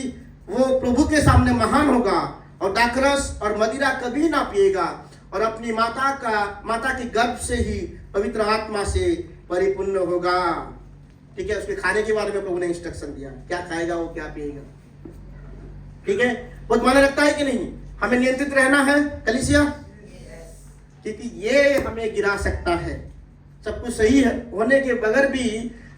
वो प्रभु के सामने महान होगा और दाखरस और मदिरा कभी ना पिएगा और अपनी माता की गर्भ से ही पवित्र आत्मा से परिपूर्ण होगा। ठीक है, उसके खाने के बारे में प्रभु ने इंस्ट्रक्शन दिया, क्या खाएगा वो, क्या पिएगा। ठीक है, बहुत मायने रखता है कि नहीं? हमें नियंत्रित रहना है कलीसिया, क्योंकि ये हमें गिरा सकता है। सब कुछ सही है होने के बगैर भी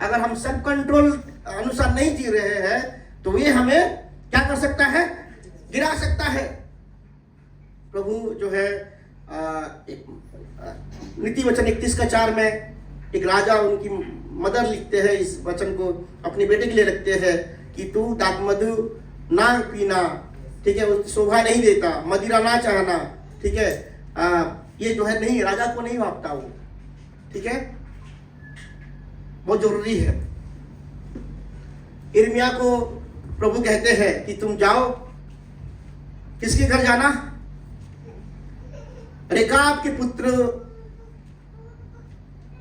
अगर हम सब कंट्रोल अनुसार नहीं जी रहे हैं तो ये हमें क्या कर सकता है? गिरा सकता है। प्रभु जो है नीति वचन 31:4 में एक राजा, उनकी मदर लिखते हैं इस वचन को, अपने बेटे के लिए लिखते हैं कि तू दाखमधु ना पीना, ठीक है, वो शोभा नहीं देता, मदिरा ना चाहना। ठीक है, ये जो है नहीं, राजा को नहीं भापता वो। ठीक है, बहुत जरूरी है। यिर्मयाह को प्रभु कहते हैं कि तुम जाओ, किसके घर जाना? रेकाब के पुत्र,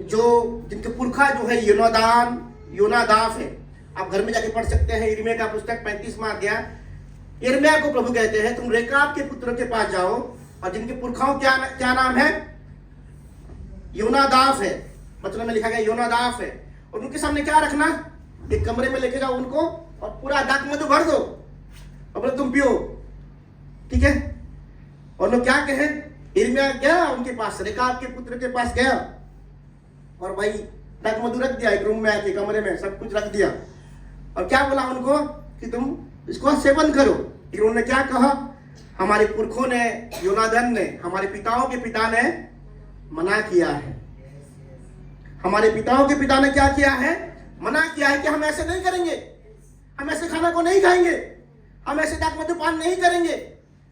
जो जिनके पुरखा जो है योनादाब है। आप घर में जाके पढ़ सकते हैं, यिर्मयाह का पुस्तक 35वां अध्याय। यिर्मयाह को प्रभु कहते हैं तुम रेकाब के पुत्रों के पास जाओ, और जिनके पुरखाओं क्या नाम है? योनादाब है, मतलब में लिखा गया योनादाब है। और उनके सामने क्या रखना? एक कमरे में लेके जाओ उनको और पूरा दाखमधु भर दो और बोलो तुम पियो। ठीक है, और लोग क्या कहे? यिर्मयाह गया उनके पास, रेकाब के पुत्र के पास गया और भाई दाखमधु रख दिया, एक रूम में आके कमरे में सब कुछ रख दिया, और क्या बोला उनको कि तुम इसको सेवन करो। लेकिन उन्होंने क्या कहा? हमारे पुरखों ने, योनादन ने, हमारे पिताओं के पिता ने मना किया है। हमारे पिताओं के पिता ने क्या किया है? मना किया है कि हम ऐसे नहीं करेंगे, हम ऐसे खाना को नहीं खाएंगे, हम ऐसे दाखमधु पान नहीं करेंगे,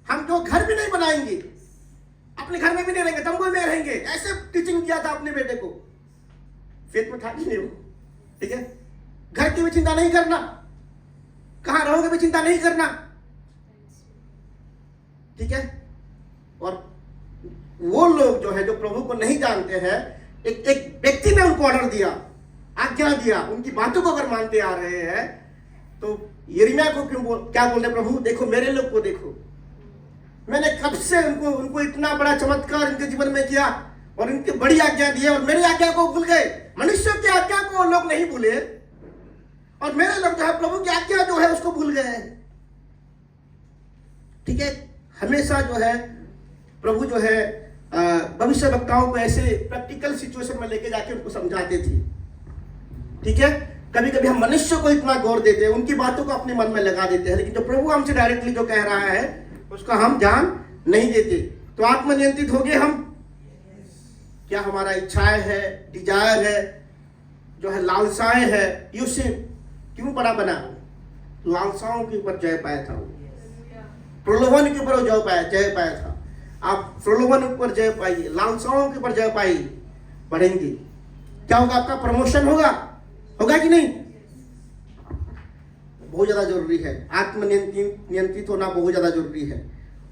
हम जो घर भी नहीं बनाएंगे। अपने घर में भी नहीं रहेंगे, तंबू में रहेंगे। ऐसे टीचिंग किया था अपने बेटे को। फेथ में था कि नहीं वो? ठीक है, घर की भी चिंता नहीं करना, कहां रहोगे भी चिंता नहीं करना, ठीक है। और वो लोग जो है जो प्रभु को नहीं जानते हैं, एक व्यक्ति ने उनको ऑर्डर दिया, आज्ञा दिया, उनकी बातों को अगर मानते आ रहे हैं तो यिर्मयाह को क्या बोल रहे प्रभु, देखो मेरे लोग को देखो, मैंने कब से उनको इतना बड़ा चमत्कार इनके जीवन में किया और इनकी बड़ी आज्ञा दी है और मेरी आज्ञा को भूल गए। मनुष्य की आज्ञा को लोग नहीं भूले और मेरे लोग जो है प्रभु की आज्ञा जो है उसको भूल गए। ठीक है, हमेशा जो है प्रभु जो है भविष्य वक्ताओं को ऐसे प्रैक्टिकल सिचुएशन में लेके जाके उनको समझाते थे। ठीक है, कभी कभी हम मनुष्य को इतना गौर देते हैं, उनकी बातों को अपने मन में लगा देते हैं, लेकिन जो प्रभु हमसे डायरेक्टली जो कह रहा है उसका हम ध्यान नहीं देते। तो आत्मनियंत्रित हो गए हम। क्या हमारा इच्छाएं है, डिजायर है, जो है लालसाएं है। यूसुफ क्यों बड़ा बना? लालसाओं के ऊपर जय पाया था, प्रलोभन के ऊपर जय पाया था। आप प्रलोभन के ऊपर जय पाइए, लालसाओं के ऊपर जय पाइए, बढ़ेंगे। क्या होगा? आपका प्रमोशन होगा कि नहीं? बहुत ज्यादा जरूरी है, आत्मनियंत्रित होना बहुत ज्यादा जरूरी है।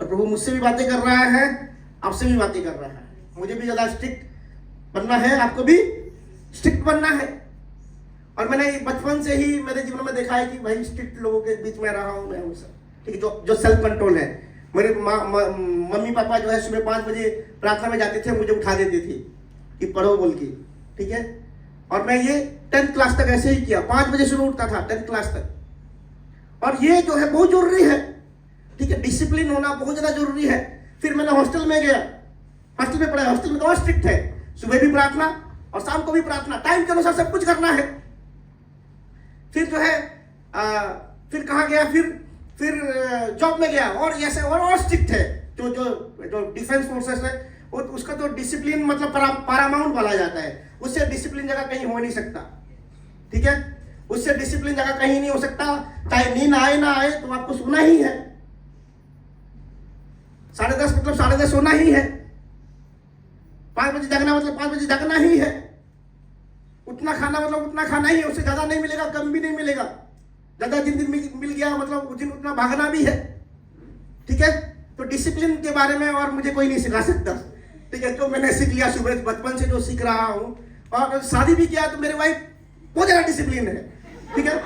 और प्रभु मुझसे भी बातें कर रहा है, आपसे भी बातें कर रहा है। मुझे भी ज्यादा स्ट्रिक्ट बनना है, आपको भी स्ट्रिक्ट बनना है। और मैंने बचपन से ही मेरे जीवन में देखा है कि भाई स्ट्रिक्ट लोगों के बीच में रहा हूं मैं हमेशा। ठीक है, जो सेल्फ कंट्रोल है। मेरे मम्मी पापा जो है सुबह 5 बजे प्रार्थना में जाते थे, मुझे उठा देते थे कि पढ़ो बोल के। ठीक है, और मैं ये 10th क्लास तक ऐसे ही किया, 5 बजे सुबह उठता था 10th क्लास तक। और ये जो है बहुत जरूरी है। ठीक है, डिसिप्लिन होना बहुत ज्यादा जरूरी है। फिर मैंने हॉस्टल में गया, हॉस्टल में पढ़ा। हॉस्टल में तो और स्ट्रिक्ट है, सुबह भी प्रार्थना और शाम को भी प्रार्थना, टाइम के अनुसार सब कुछ करना है। फिर जो है फिर कहाँ गया, फिर जॉब में गया और ऐसे और स्ट्रिक्ट है। जो डिफेंस फोर्सेस है उसका तो डिसिप्लिन मतलब पैरामाउंट बोला जाता है। उससे डिसिप्लिन जगह कहीं हो नहीं सकता। ठीक है, उससे डिसिप्लिन जगह कहीं नहीं हो सकता। चाहे नींद आए ना आए तो आपको सोना ही है। 10:30 मतलब 10:30 सोना ही है। 5 बजे जागना मतलब 5 बजे जागना ही है। उतना खाना मतलब उतना खाना ही है, उससे ज्यादा नहीं मिलेगा, कम भी नहीं मिलेगा। ज्यादा दिन मिल गया मतलब उस दिन उतना भागना भी है। ठीक है, तो डिसिप्लिन के बारे में और मुझे कोई नहीं सिखा सकता। ठीक है, तो मैंने सीख लिया सुबह बचपन से, जो सीख रहा हूँ। और शादी भी किया तो मेरे वाइफ बहुत ज्यादा डिसिप्लिन है। ठीक है,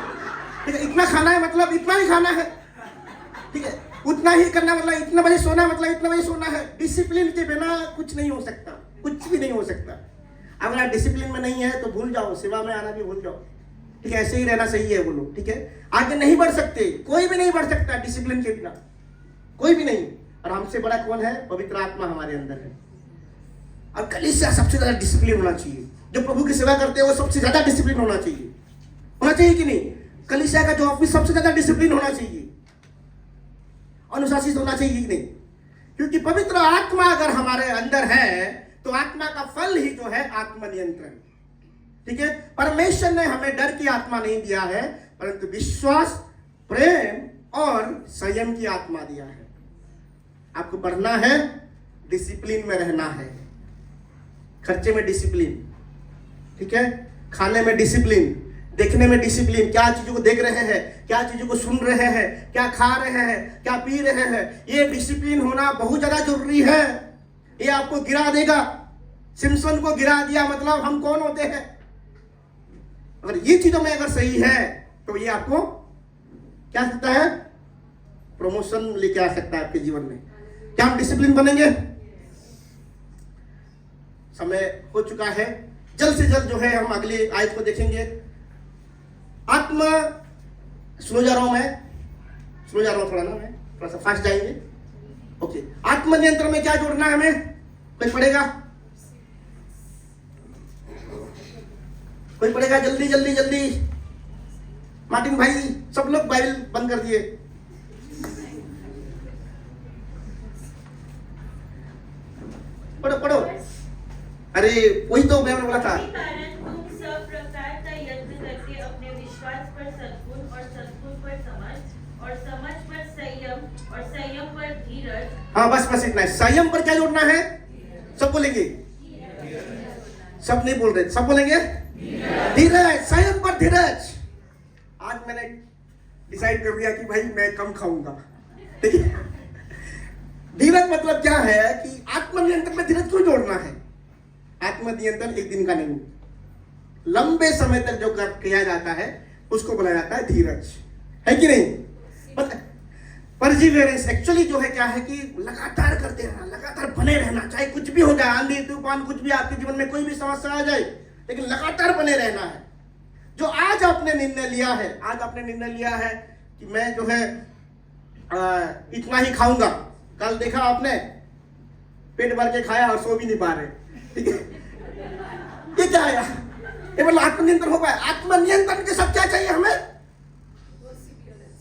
ठीक है, इतना खाना है मतलब इतना ही खाना है। ठीक है, उतना ही करना मतलब इतना बजे सोना मतलब इतना बजे सोना है। डिसिप्लिन के बिना कुछ नहीं हो सकता, कुछ भी नहीं हो सकता। अगर आप डिसिप्लिन में नहीं है तो भूल जाओ, सेवा में आना भी भूल जाओ। ठीक है, ऐसे ही रहना सही है बोलो। ठीक है, आगे नहीं बढ़ सकते, कोई भी नहीं बढ़ सकता डिसिप्लिन के बिना, कोई भी नहीं। और हमसे बड़ा कौन है? पवित्र आत्मा हमारे अंदर है। और कलीसिया सबसे ज्यादा डिसिप्लिन होना चाहिए। जो प्रभु की सेवा करते हैं वो सबसे ज्यादा डिसिप्लिन होना चाहिए कि नहीं? कलीसिया का जो ऑफिस सबसे ज्यादा डिसिप्लिन होना चाहिए, अनुशासित होना चाहिए कि नहीं? क्योंकि पवित्र आत्मा अगर हमारे अंदर है तो आत्मा का फल ही जो है आत्मनियंत्रण। ठीक है, परमेश्वर ने हमें डर की आत्मा नहीं दिया है, परंतु विश्वास, प्रेम और संयम की आत्मा दिया है। आपको बढ़ना है, डिसिप्लिन में रहना है। खर्चे में डिसिप्लिन, ठीक है, खाने में डिसिप्लिन, देखने में डिसिप्लिन। क्या चीजों को देख रहे हैं, क्या चीजों को सुन रहे हैं, क्या खा रहे हैं, क्या पी रहे हैं, ये डिसिप्लिन होना बहुत ज्यादा जरूरी है। ये आपको गिरा देगा। सिम्सन को गिरा दिया मतलब हम कौन होते हैं? अगर ये चीजों में अगर सही है तो ये आपको क्या सकता है? प्रमोशन लेके आ सकता है आपके जीवन में। क्या हम डिसिप्लिन बनेंगे? समय हो चुका है, जल्द से जल्द जो है हम अगले आयत को देखेंगे। आत्मा स्लो जा रहा हूं थोड़ा ना, मैं थोड़ा सा फास्ट जाएंगे। ओके, आत्मनियंत्रण में क्या जोड़ना है हमें? कोई पढ़ेगा? जल्दी मार्टिन भाई, सब लोग बाइबल बंद कर दिए। पढ़ो। अरे वही तो मैं बोला था। तुम सब प्रकार का यत्न करके अपने विश्वास पर सद्गुण और सद्गुण पर समझ और समझ पर संयम और संयम पर धीरज। हाँ बस इतना है। संयम पर क्या जोड़ना है? सब बोलेंगे? सब नहीं बोल रहे, सब बोलेंगे धीरज। संयम पर धीरज। आज मैंने डिसाइड कर लिया कि भाई मैं कम खाऊंगा, ठीक है। धीरज मतलब क्या है कि आत्मनियंत्रण में धीरज क्यों जोड़ना है? आत्मनियंत्रण एक दिन का नहीं, लंबे समय तक जो किया जाता है उसको बोला जाता है धीरज, है कि नहीं? परसिवियरेंस एक्चुअली जो है क्या है कि लगातार करते रहना, लगातार बने रहना, चाहे कुछ भी हो जाए, आंधी तूफान कुछ भी आपके जीवन में कोई भी समस्या आ जाए, लेकिन लगातार बने रहना है। जो आज आपने निर्णय लिया है, आज आपने निर्णय लिया है कि मैं जो है इतना ही खाऊंगा, कल देखा आपने पेट भर के खाया और सो भी नहीं पा रहे, ठीक है। ये क्या है? ये बोला आत्मनियंत्रण हो पाए। आत्मनियंत्रण के साथ क्या चाहिए हमें?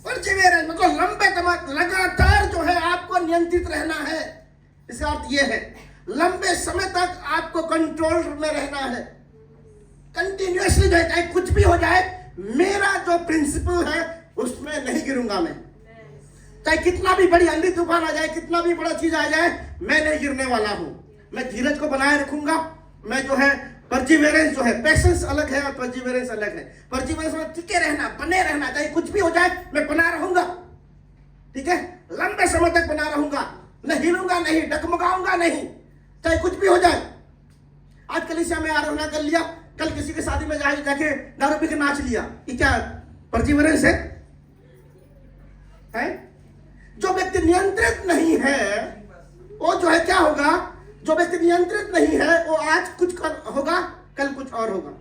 परसिवियरेंस, मतलब लंबे समय लगातार जो है आपको नियंत्रित रहना है। इसका अर्थ यह है लंबे समय तक आपको कंट्रोल में रहना है, कंटिन्यूअसली जो है, चाहे कुछ भी हो जाए, मेरा जो प्रिंसिपल है उसमें नहीं गिरूंगा मैं। चाहे कितना भी बड़ी आंधी तूफान आ जाए, कितना भी बड़ा चीज आ जाए, मैं नहीं गिरने वाला हूं। मैं धीरज को बनाए रखूंगा। मैं जो है परसिवियरेंस जो है, पेशेंस अलग है और परसिवियरेंस अलग है। परसिवियरेंस में टिके रहना, बने रहना, चाहे कुछ भी हो जाए मैं बना रहूंगा, ठीक है। लंबे समय तक बना रहूंगा, न हिलूंगा नहीं, डगमगाऊंगा नहीं, चाहे कुछ भी हो जाए। आज कलीसिया में आरोहण कर लिया, कल किसी के शादी में जाके दारू पी के नाच लिया, ये क्या परसिवियरेंस है? जो व्यक्ति नियंत्रित नहीं है वो जो है क्या होगा? जो व्यक्ति नियंत्रित नहीं है वो आज कुछ होगा, कल कुछ और होगा।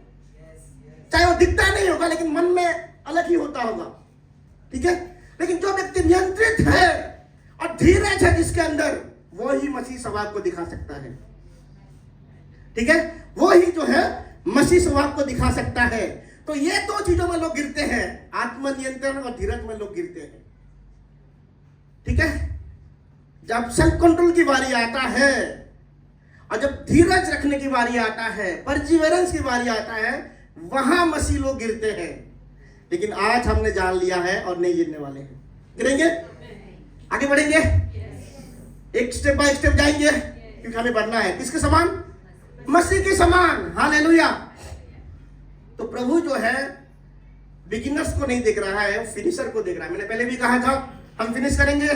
चाहे वो दिखता नहीं होगा लेकिन मन में अलग ही होता होगा, ठीक है। लेकिन जो व्यक्ति नियंत्रित है और धीरज है जिसके अंदर, वो ही मसीह स्वभाव को दिखा सकता है, ठीक है। वो ही जो है मसीह स्वभाव को दिखा सकता है। तो ये दो चीजों में लोग गिरते हैं, आत्मनियंत्रण और धीरज में लोग गिरते हैं, ठीक है। जब सेल्फ कंट्रोल की बारी आता है और जब धीरज रखने की बारी आता है, परसिवियरेंस की बारी आता है, वहां मसीह लोग गिरते हैं। लेकिन आज हमने जान लिया है और नहीं गिरने वाले हैं। गिरेंगे, आगे बढ़ेंगे, एक स्टेप बाय स्टेप जाएंगे, क्योंकि हमें बढ़ना है किसके समान? मसीह के समान। हालेलुया। तो प्रभु जो है बिगिनर्स को नहीं देख रहा है, फिनिशर को देख रहा है। मैंने पहले भी कहा था हम फिनिश करेंगे।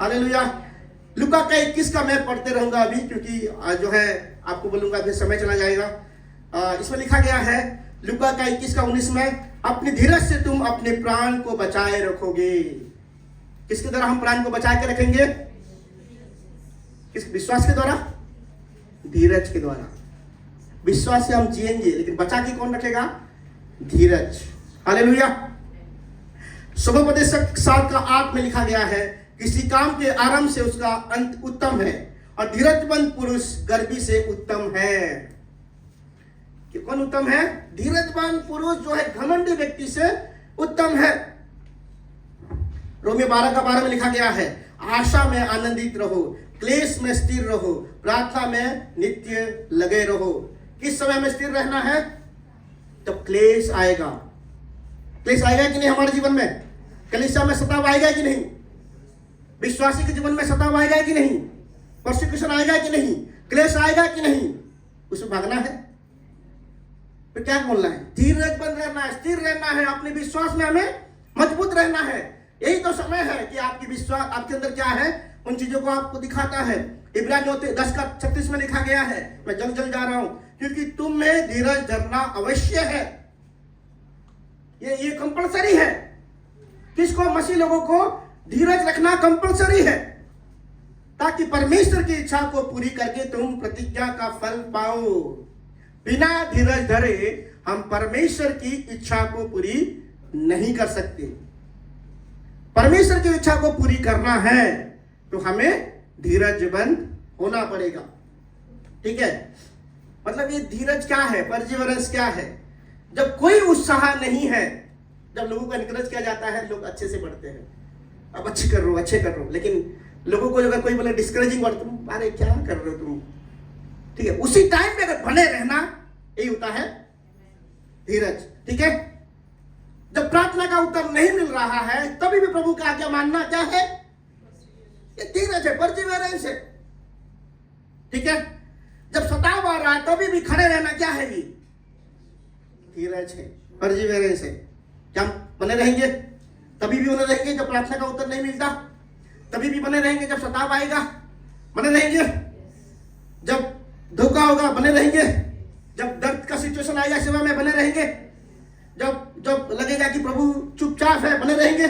हालेलुया। लुका का 21 का मैं पढ़ते रहूंगा अभी, क्योंकि जो है आपको बोलूंगा फिर समय चला जाएगा। इसमें लिखा गया है लुका का 21 का 19 में, अपनी धीरज से तुम अपने प्राण को बचाए रखोगे। किसके द्वारा हम प्राण को बचा के रखेंगे? किस विश्वास के द्वारा? धीरज के द्वारा। विश्वास से हम जिएंगे, लेकिन बचा के कौन रखेगा? धीरज। हालेलुया। शुभोपदेशक 7:8 में लिखा गया है, किसी काम के आरंभ से उसका अंत उत्तम है और धीरजमंद पुरुष गर्वी से उत्तम है। कि कौन उत्तम है? धीरजमंद पुरुष जो है घमंडी व्यक्ति से उत्तम है। रोमियो 12:12 में लिखा गया है, आशा में आनंदित रहो, क्लेश में स्थिर रहो, प्रार्थना में नित्य लगे रहो। किस समय में स्थिर रहना है? जब क्लेश आएगा। क्लेश आएगा कि नहीं हमारे जीवन में? कलीसिया में सताव आएगा कि नहीं? विश्वासी के जीवन में सताव आएगा कि नहीं? परसिक्यूशन आएगा कि नहीं? क्लेश आएगा कि नहीं? उसमें भागना है। तो क्या बोलना है? धीरज बन रहना है, स्थिर रहना है, अपने विश्वास में हमें मजबूत रहना है। यही तो समय है कि आपकी विश्वास आपके अंदर क्या है, उन चीजों को आपको दिखाता है। इब्रानियों 10:36 में लिखा गया है, मैं जल्द जा रहा हूं, क्योंकि तुम में धीरज धरना अवश्य है। ये कंपलसरी है। किसको? मसीह लोगों को धीरज रखना कंपलसरी है, ताकि परमेश्वर की इच्छा को पूरी करके तुम प्रतिज्ञा का फल पाओ। बिना धीरज धरे हम परमेश्वर की इच्छा को पूरी नहीं कर सकते। परमेश्वर की इच्छा को पूरी करना है तो हमें धीरजबंद होना पड़ेगा, ठीक है। मतलब ये धीरज क्या है, परसिवियरेंस क्या है? जब कोई उत्साह नहीं है, जब लोगों को एनकरेज किया जाता है, लोग अच्छे से बढ़ते हैं, अब अच्छे कर रहे हो। लेकिन लोगों को अगर कोई बोले डिस्करेजिंग वर्ड, तुम अरे क्या कर रहे हो तुम, ठीक है, उसी टाइम पे अगर बने रहना, यही होता है धीरज, ठीक है। जब प्रार्थना का उत्तर नहीं मिल रहा है, तभी भी प्रभु का आज्ञा मानना क्या है? धीरज है, परसिवेरेंस है। ठीक है, जब सताव आ रहा है तभी भी खड़े रहना क्या है? ये धीरज है, परसिवेरेंस है। क्या हम बने रहेंगे? तभी भी बने रहेंगे जब प्रार्थना का उत्तर नहीं मिलता, तभी भी बने रहेंगे जब सताव आएगा, बने रहेंगे जब धोखा होगा, बने रहेंगे जब दर्द का सिचुएशन आएगा सेवा में, बने रहेंगे जब लगेगा कि प्रभु चुपचाप है, बने रहेंगे।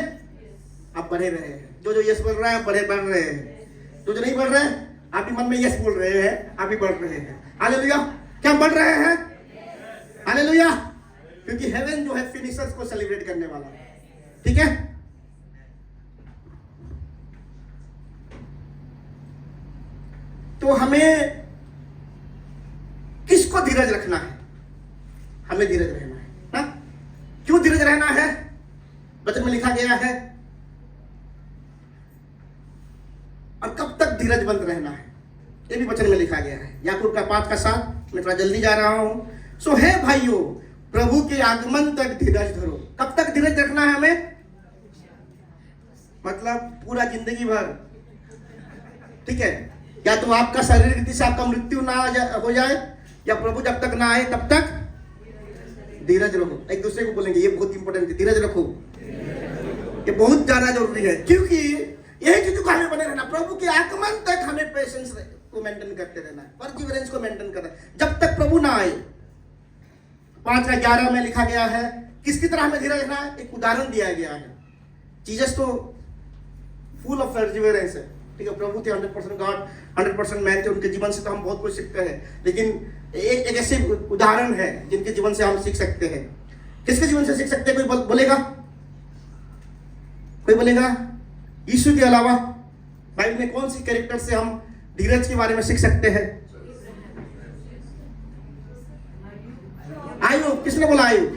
आप बने रहे हैं। जो यस बोल रहा है बढ़ रहे हैं, जो नहीं बढ़ रहे हैं आप भी मन में यस बोल रहे हैं, आप भी बढ़ रहे हैं। हालेलुया। क्या बढ़ रहे हैं? हालेलुया। क्योंकि हेवन जो है फिनिशर्स को सेलिब्रेट करने वाला है। ठीक है, तो हमें किसको धीरज रखना है? हमें धीरज रहना है ना। क्यों धीरज रहना है? वचन में लिखा गया है। और कब तक धीरज बंद रहना है, ये भी वचन में लिखा गया है। याकूब का 5:7। मैं थोड़ा जल्दी जा रहा हूं। सो है भाइयों, प्रभु के आगमन तक धीरज धरो। कब तक धीरज रखना है हमें? मतलब पूरा जिंदगी भर। ठीक है, या तो आपका शारीरिक रीति से आपका मृत्यु ना हो जाए, या प्रभु जब तक ना आए तब तक धीरज रखो। एक दूसरे को बोलेंगे, ये बहुत इंपॉर्टेंट है, धीरज रखो। ये बहुत ज्यादा जरूरी है, क्योंकि यही चीजों को हमें बने रहना। प्रभु के आगमन तक हमें पेशेंस को मेंटेन करते रहना है, परसिवरेंस को मेंटेन करना है, जब तक प्रभु ना आए। 5:11 में लिखा गया है किसकी तरह हमें धीरज रखना है। एक उदाहरण दिया गया है। जीसस तो फुल ऑफ परसिवरेंस है। ठीक है, प्रभु थे 100% गॉड, 100% मैन थे। उनके जीवन से तो हम बहुत कुछ सीखते हैं, लेकिन एक ऐसे उदाहरण है जिनके जीवन से हम सीख सकते हैं। किसके जीवन से सीख सकते हैं? कोई बोलेगा? कोई बोलेगा? यीशु के अलावा बाइबल में कौन सी कैरेक्टर से हम धीरज के बारे में सीख सकते हैं? आयुब। किसने बोला आयुब?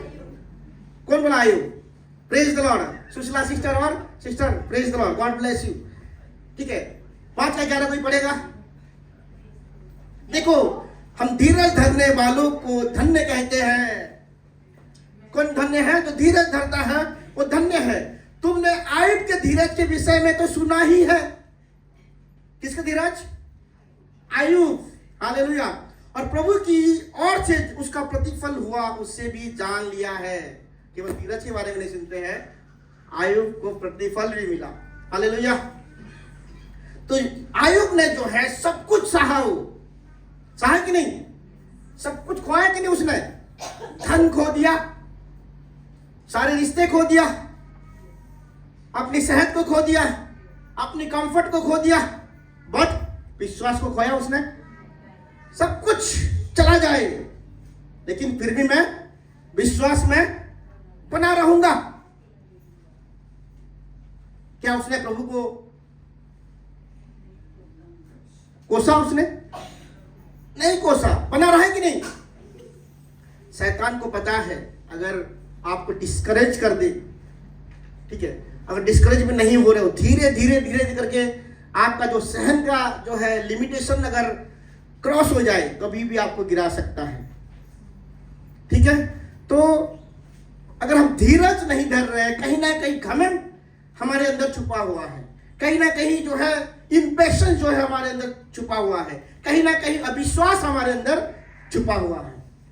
कौन बोला Ayub? Praise the Lord. Sushila sister और sister, praise the Lord, God bless you. ठीक है, 5:11 कोई पढ़ेगा? देखो, हम धीरज धरने वालों को धन्य कहते हैं। कौन धन्य है? जो धीरज धरता है वो धन्य है। तुमने आयुब के धीरज के विषय में तो सुना ही है। किसका धीरज? आयुब। हालेलुया। और प्रभु की ओर से उसका प्रतिफल हुआ, उससे भी जान लिया है। केवल धीरज के बारे में नहीं सुनते हैं, आयुब को प्रतिफल भी मिला। हालेलुया। तो आयुब ने जो है सब कुछ सहा कि नहीं? सब कुछ खोया कि नहीं? उसने धन खो दिया, सारे रिश्ते खो दिया, अपनी सेहत को खो दिया, अपनी कंफर्ट को खो दिया, बट विश्वास को खोया उसने। सब कुछ चला जाए लेकिन फिर भी मैं विश्वास में बना रहूंगा। क्या उसने प्रभु को कोसा? उसने नहीं कोसा, बना रहा है कि नहीं? शैतान को पता है अगर आपको डिस्करेज कर दे, ठीक है, अगर डिस्करेज में नहीं हो रहे हो, धीरे धीरे धीरे धीरे करके आपका जो सहन का जो है लिमिटेशन अगर क्रॉस हो जाए, कभी भी आपको गिरा सकता है। ठीक है, तो अगर हम धीरज नहीं धर रहे हैं, कहीं ना कहीं घमंड हमारे अंदर छुपा हुआ है, कहीं ना कहीं जो है इंपेशेंस जो है हमारे अंदर छुपा हुआ है, कहीं ना कहीं अविश्वास हमारे अंदर छुपा हुआ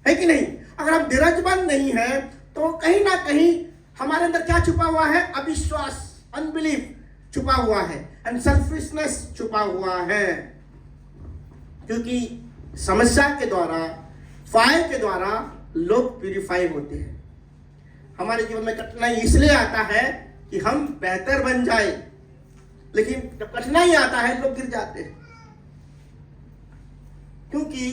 है कि नहीं? अगर हम धीरजमंद नहीं है तो कहीं ना कहीं हमारे अंदर क्या छुपा हुआ है? अविश्वास, अनबिलीफ छुपा हुआ है, एंड सेल्फिशनेस छुपा हुआ है। क्योंकि समस्या के द्वारा, फायर के द्वारा लोग प्यूरिफाई होते हैं। हमारे जीवन में कठिनाई इसलिए आता है कि हम बेहतर बन जाए, लेकिन जब कठिनाई आता है लोग गिर जाते हैं। क्योंकि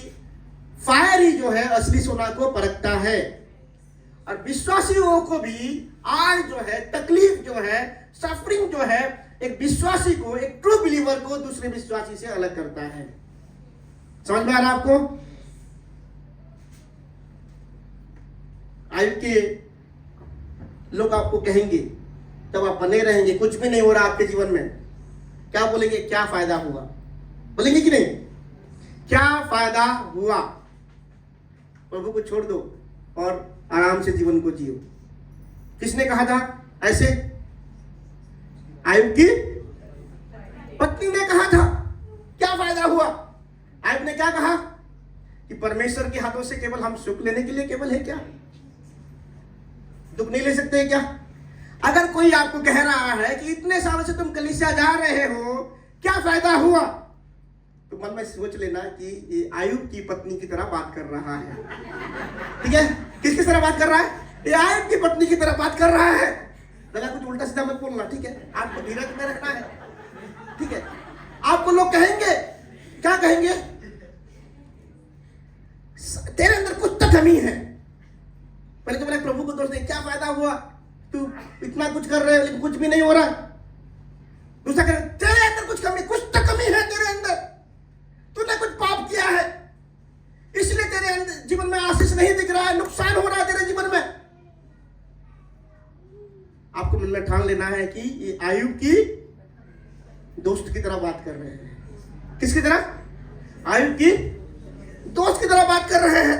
फायर ही जो है असली सोना को परखता है। और विश्वासियों को भी आज जो है तकलीफ जो है, सफरिंग जो है, एक विश्वासी को, एक ट्रू बिलीवर को दूसरे विश्वासी से अलग करता है। समझ में आ रहा आपको? आयु के लोग आपको कहेंगे, जब आप बने रहेंगे, कुछ भी नहीं हो रहा आपके जीवन में, क्या बोलेंगे? क्या फायदा हुआ? बोलेंगे कि नहीं? क्या फायदा हुआ? प्रभु को छोड़ दो और आराम से जीवन को जियो। किसने कहा था ऐसे? आयुब की पत्नी ने कहा परमेश्वर के हाथों से केवल हम सुख लेने के लिए केवल है क्या? दुख नहीं ले सकते क्या? अगर कोई आपको कह रहा है कि इतने सालों से तुम कलीसिया जा रहे हो, क्या फायदा हुआ, तो मन में सोच लेना कि ये आयुब की पत्नी की तरह बात कर रहा है। ठीक है, किसकी तरह बात कर रहा है? ये आयुब की पत्नी की तरह बात कर रहा है। लगा कुछ उल्टा सीधा मत बोलना, ठीक है? आपको धीरज में रखना है, ठीक है? आपको लोग कहेंगे, क्या कहेंगे? तेरे अंदर कुछ तो कमी है। पहले तो बोले प्रभु को दोष दे, क्या फायदा हुआ, तू इतना कुछ कर रहे हो लेकिन कुछ भी नहीं हो रहा। दूसरा कह तेरे अंदर कुछ तो कमी है तेरे अंदर, तूने कुछ पाप किया है, इसलिए तेरे अंदर जीवन में आशीष नहीं दिख रहा है, नुकसान हो रहा है तेरे जीवन में। आपको मन में ठान लेना है कि ये आयुब की दोस्त की तरह बात कर रहे हैं। किसकी तरह? आयुब की दोस्त की तरह बात कर रहे हैं।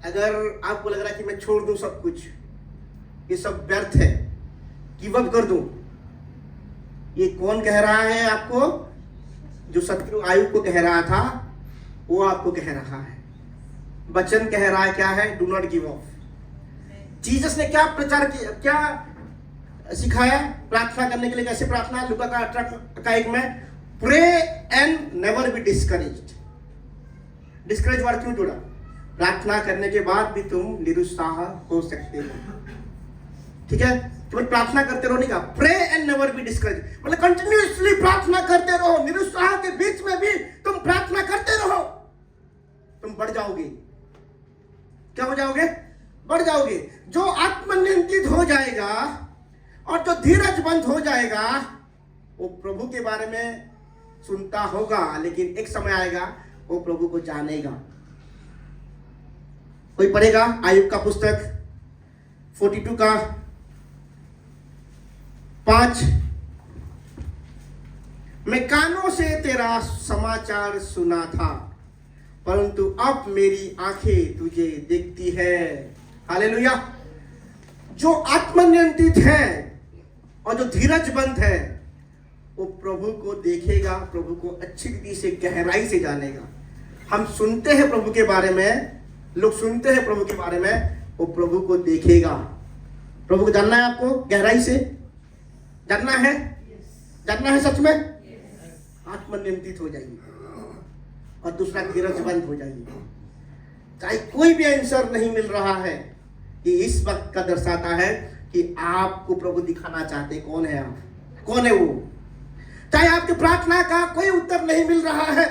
अगर आपको लग रहा है कि मैं छोड़ दूं सब कुछ, ये सब व्यर्थ है, गिव अप कर दूं, ये कौन कह रहा है आपको? जो शत्रु आयुब को कह रहा था वो आपको कह रहा है। वचन कह रहा है क्या है? Do not give up. Jesus ने क्या प्रचार किया, क्या सिखाया प्रार्थना करने के लिए? कैसे प्रार्थना? लूका का 18 में, pray and never be discouraged. Discourage word क्यों जुड़ा? प्रार्थना करने के बाद भी तुम निरुत्साह हो सकते हो, ठीक है? तुम प्रार्थना करते रहो, नहीं कहा pray and never be discourage, मतलब कंटिन्यूअसली प्रार्थना करते रहो, निरुत्साह के बीच में भी तुम प्रार्थना करते रहो, तुम बढ़ जाओगे। क्या हो जाओगे? बढ़ जाओगे। जो आत्मनियंत्रित हो जाएगा और जो धीरजबंद हो जाएगा, वो प्रभु के बारे में सुनता होगा, लेकिन एक समय आएगा वो प्रभु को जानेगा। कोई पढ़ेगा आयुब का पुस्तक 42 का 5। मैं कानों से तेरा समाचार सुना था, परंतु अब मेरी आंखें तुझे देखती है। हालेलुया। जो आत्मनियंत्रित है और जो धीरजबंद है, वो प्रभु को देखेगा, प्रभु को अच्छी रीति से गहराई से जानेगा। हम सुनते हैं प्रभु के बारे में, लोग सुनते हैं प्रभु के बारे में, वो प्रभु को देखेगा। प्रभु को जानना है, आपको गहराई से जानना है, जानना है सच में, आत्मनियंत्रित हो जाएंगे और दूसरा धीरजबंद हो जाएंगे। चाहे कोई भी आंसर नहीं मिल रहा है, ये इस वक्त का दर्शाता है कि आपको प्रभु दिखाना चाहते कौन है आप, कौन है वो। चाहे आपकी प्रार्थना का कोई उत्तर नहीं मिल रहा है,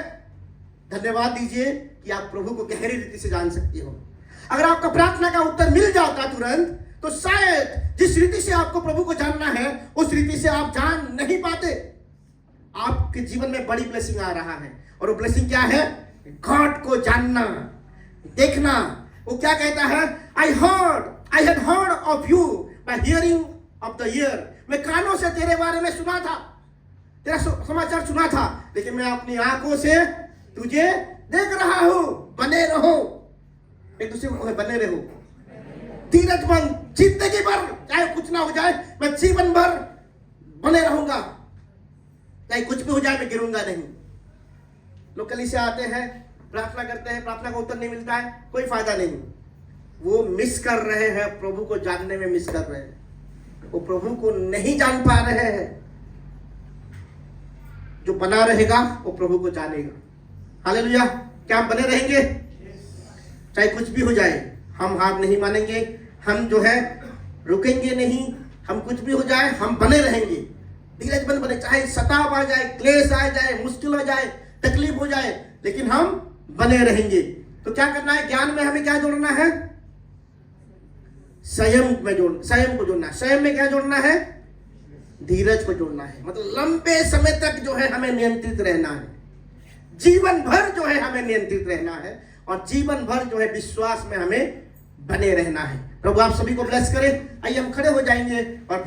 धन्यवाद दीजिए कि आप प्रभु को गहरी रीति से जान सकते हो। अगर आपका प्रार्थना का उत्तर मिल जाता तुरंत, तो शायद जिस रीति से आपको प्रभु को जानना है उस रीति से आप जान नहीं पाते। आपके जीवन में बड़ी ब्लेसिंग आ रहा है, और वो ब्लेसिंग क्या है? गॉड को जानना, देखना। वो क्या कहता है? I had heard of you bye hearing of the year. मैं कानों से तेरे बारे में सुना था, तेरा समाचार सुना था, लेकिन मैं अपनी आंखों से तुझे देख रहा हूं। बने रहो, एक दूसरे को बने रहो, धीरजमंद, जिंदगी भर चाहे कुछ ना हो जाए, मैं जीवन भर बने रहूंगा, चाहे कुछ भी हो जाए मैं गिरूंगा नहीं। लोग कलीसिया आते हैं, प्रार्थना करते हैं, प्रार्थना का उत्तर नहीं मिलता है, कोई फायदा नहीं। वो मिस कर रहे हैं, प्रभु को जानने में मिस कर रहे हैं, वो प्रभु को नहीं जान पा रहे हैं। जो बना रहेगा वो प्रभु को जानेगा। हालेलुया। क्या हम बने रहेंगे? चाहे कुछ भी हो जाए हम हार नहीं मानेंगे, हम जो है रुकेंगे नहीं, हम कुछ भी हो जाए हम बने रहेंगे, धीरजबंद बने। चाहे सताव आ जाए, क्लेश आ जाए, मुश्किल हो जाए, तकलीफ हो जाए, लेकिन हम बने रहेंगे। तो क्या करना है? ज्ञान में हमें क्या जोड़ना है? संयम को जोड़ना है। संयम में क्या जोड़ना है? धीरज को जोड़ना है। मतलब लंबे समय तक जो है हमें नियंत्रित रहना है, जीवन भर जो है हमें नियंत्रित रहना है, और जीवन भर जो है विश्वास में हमें बने रहना है। प्रभु आप सभी को ब्लेस करे। आइए हम खड़े हो जाएंगे और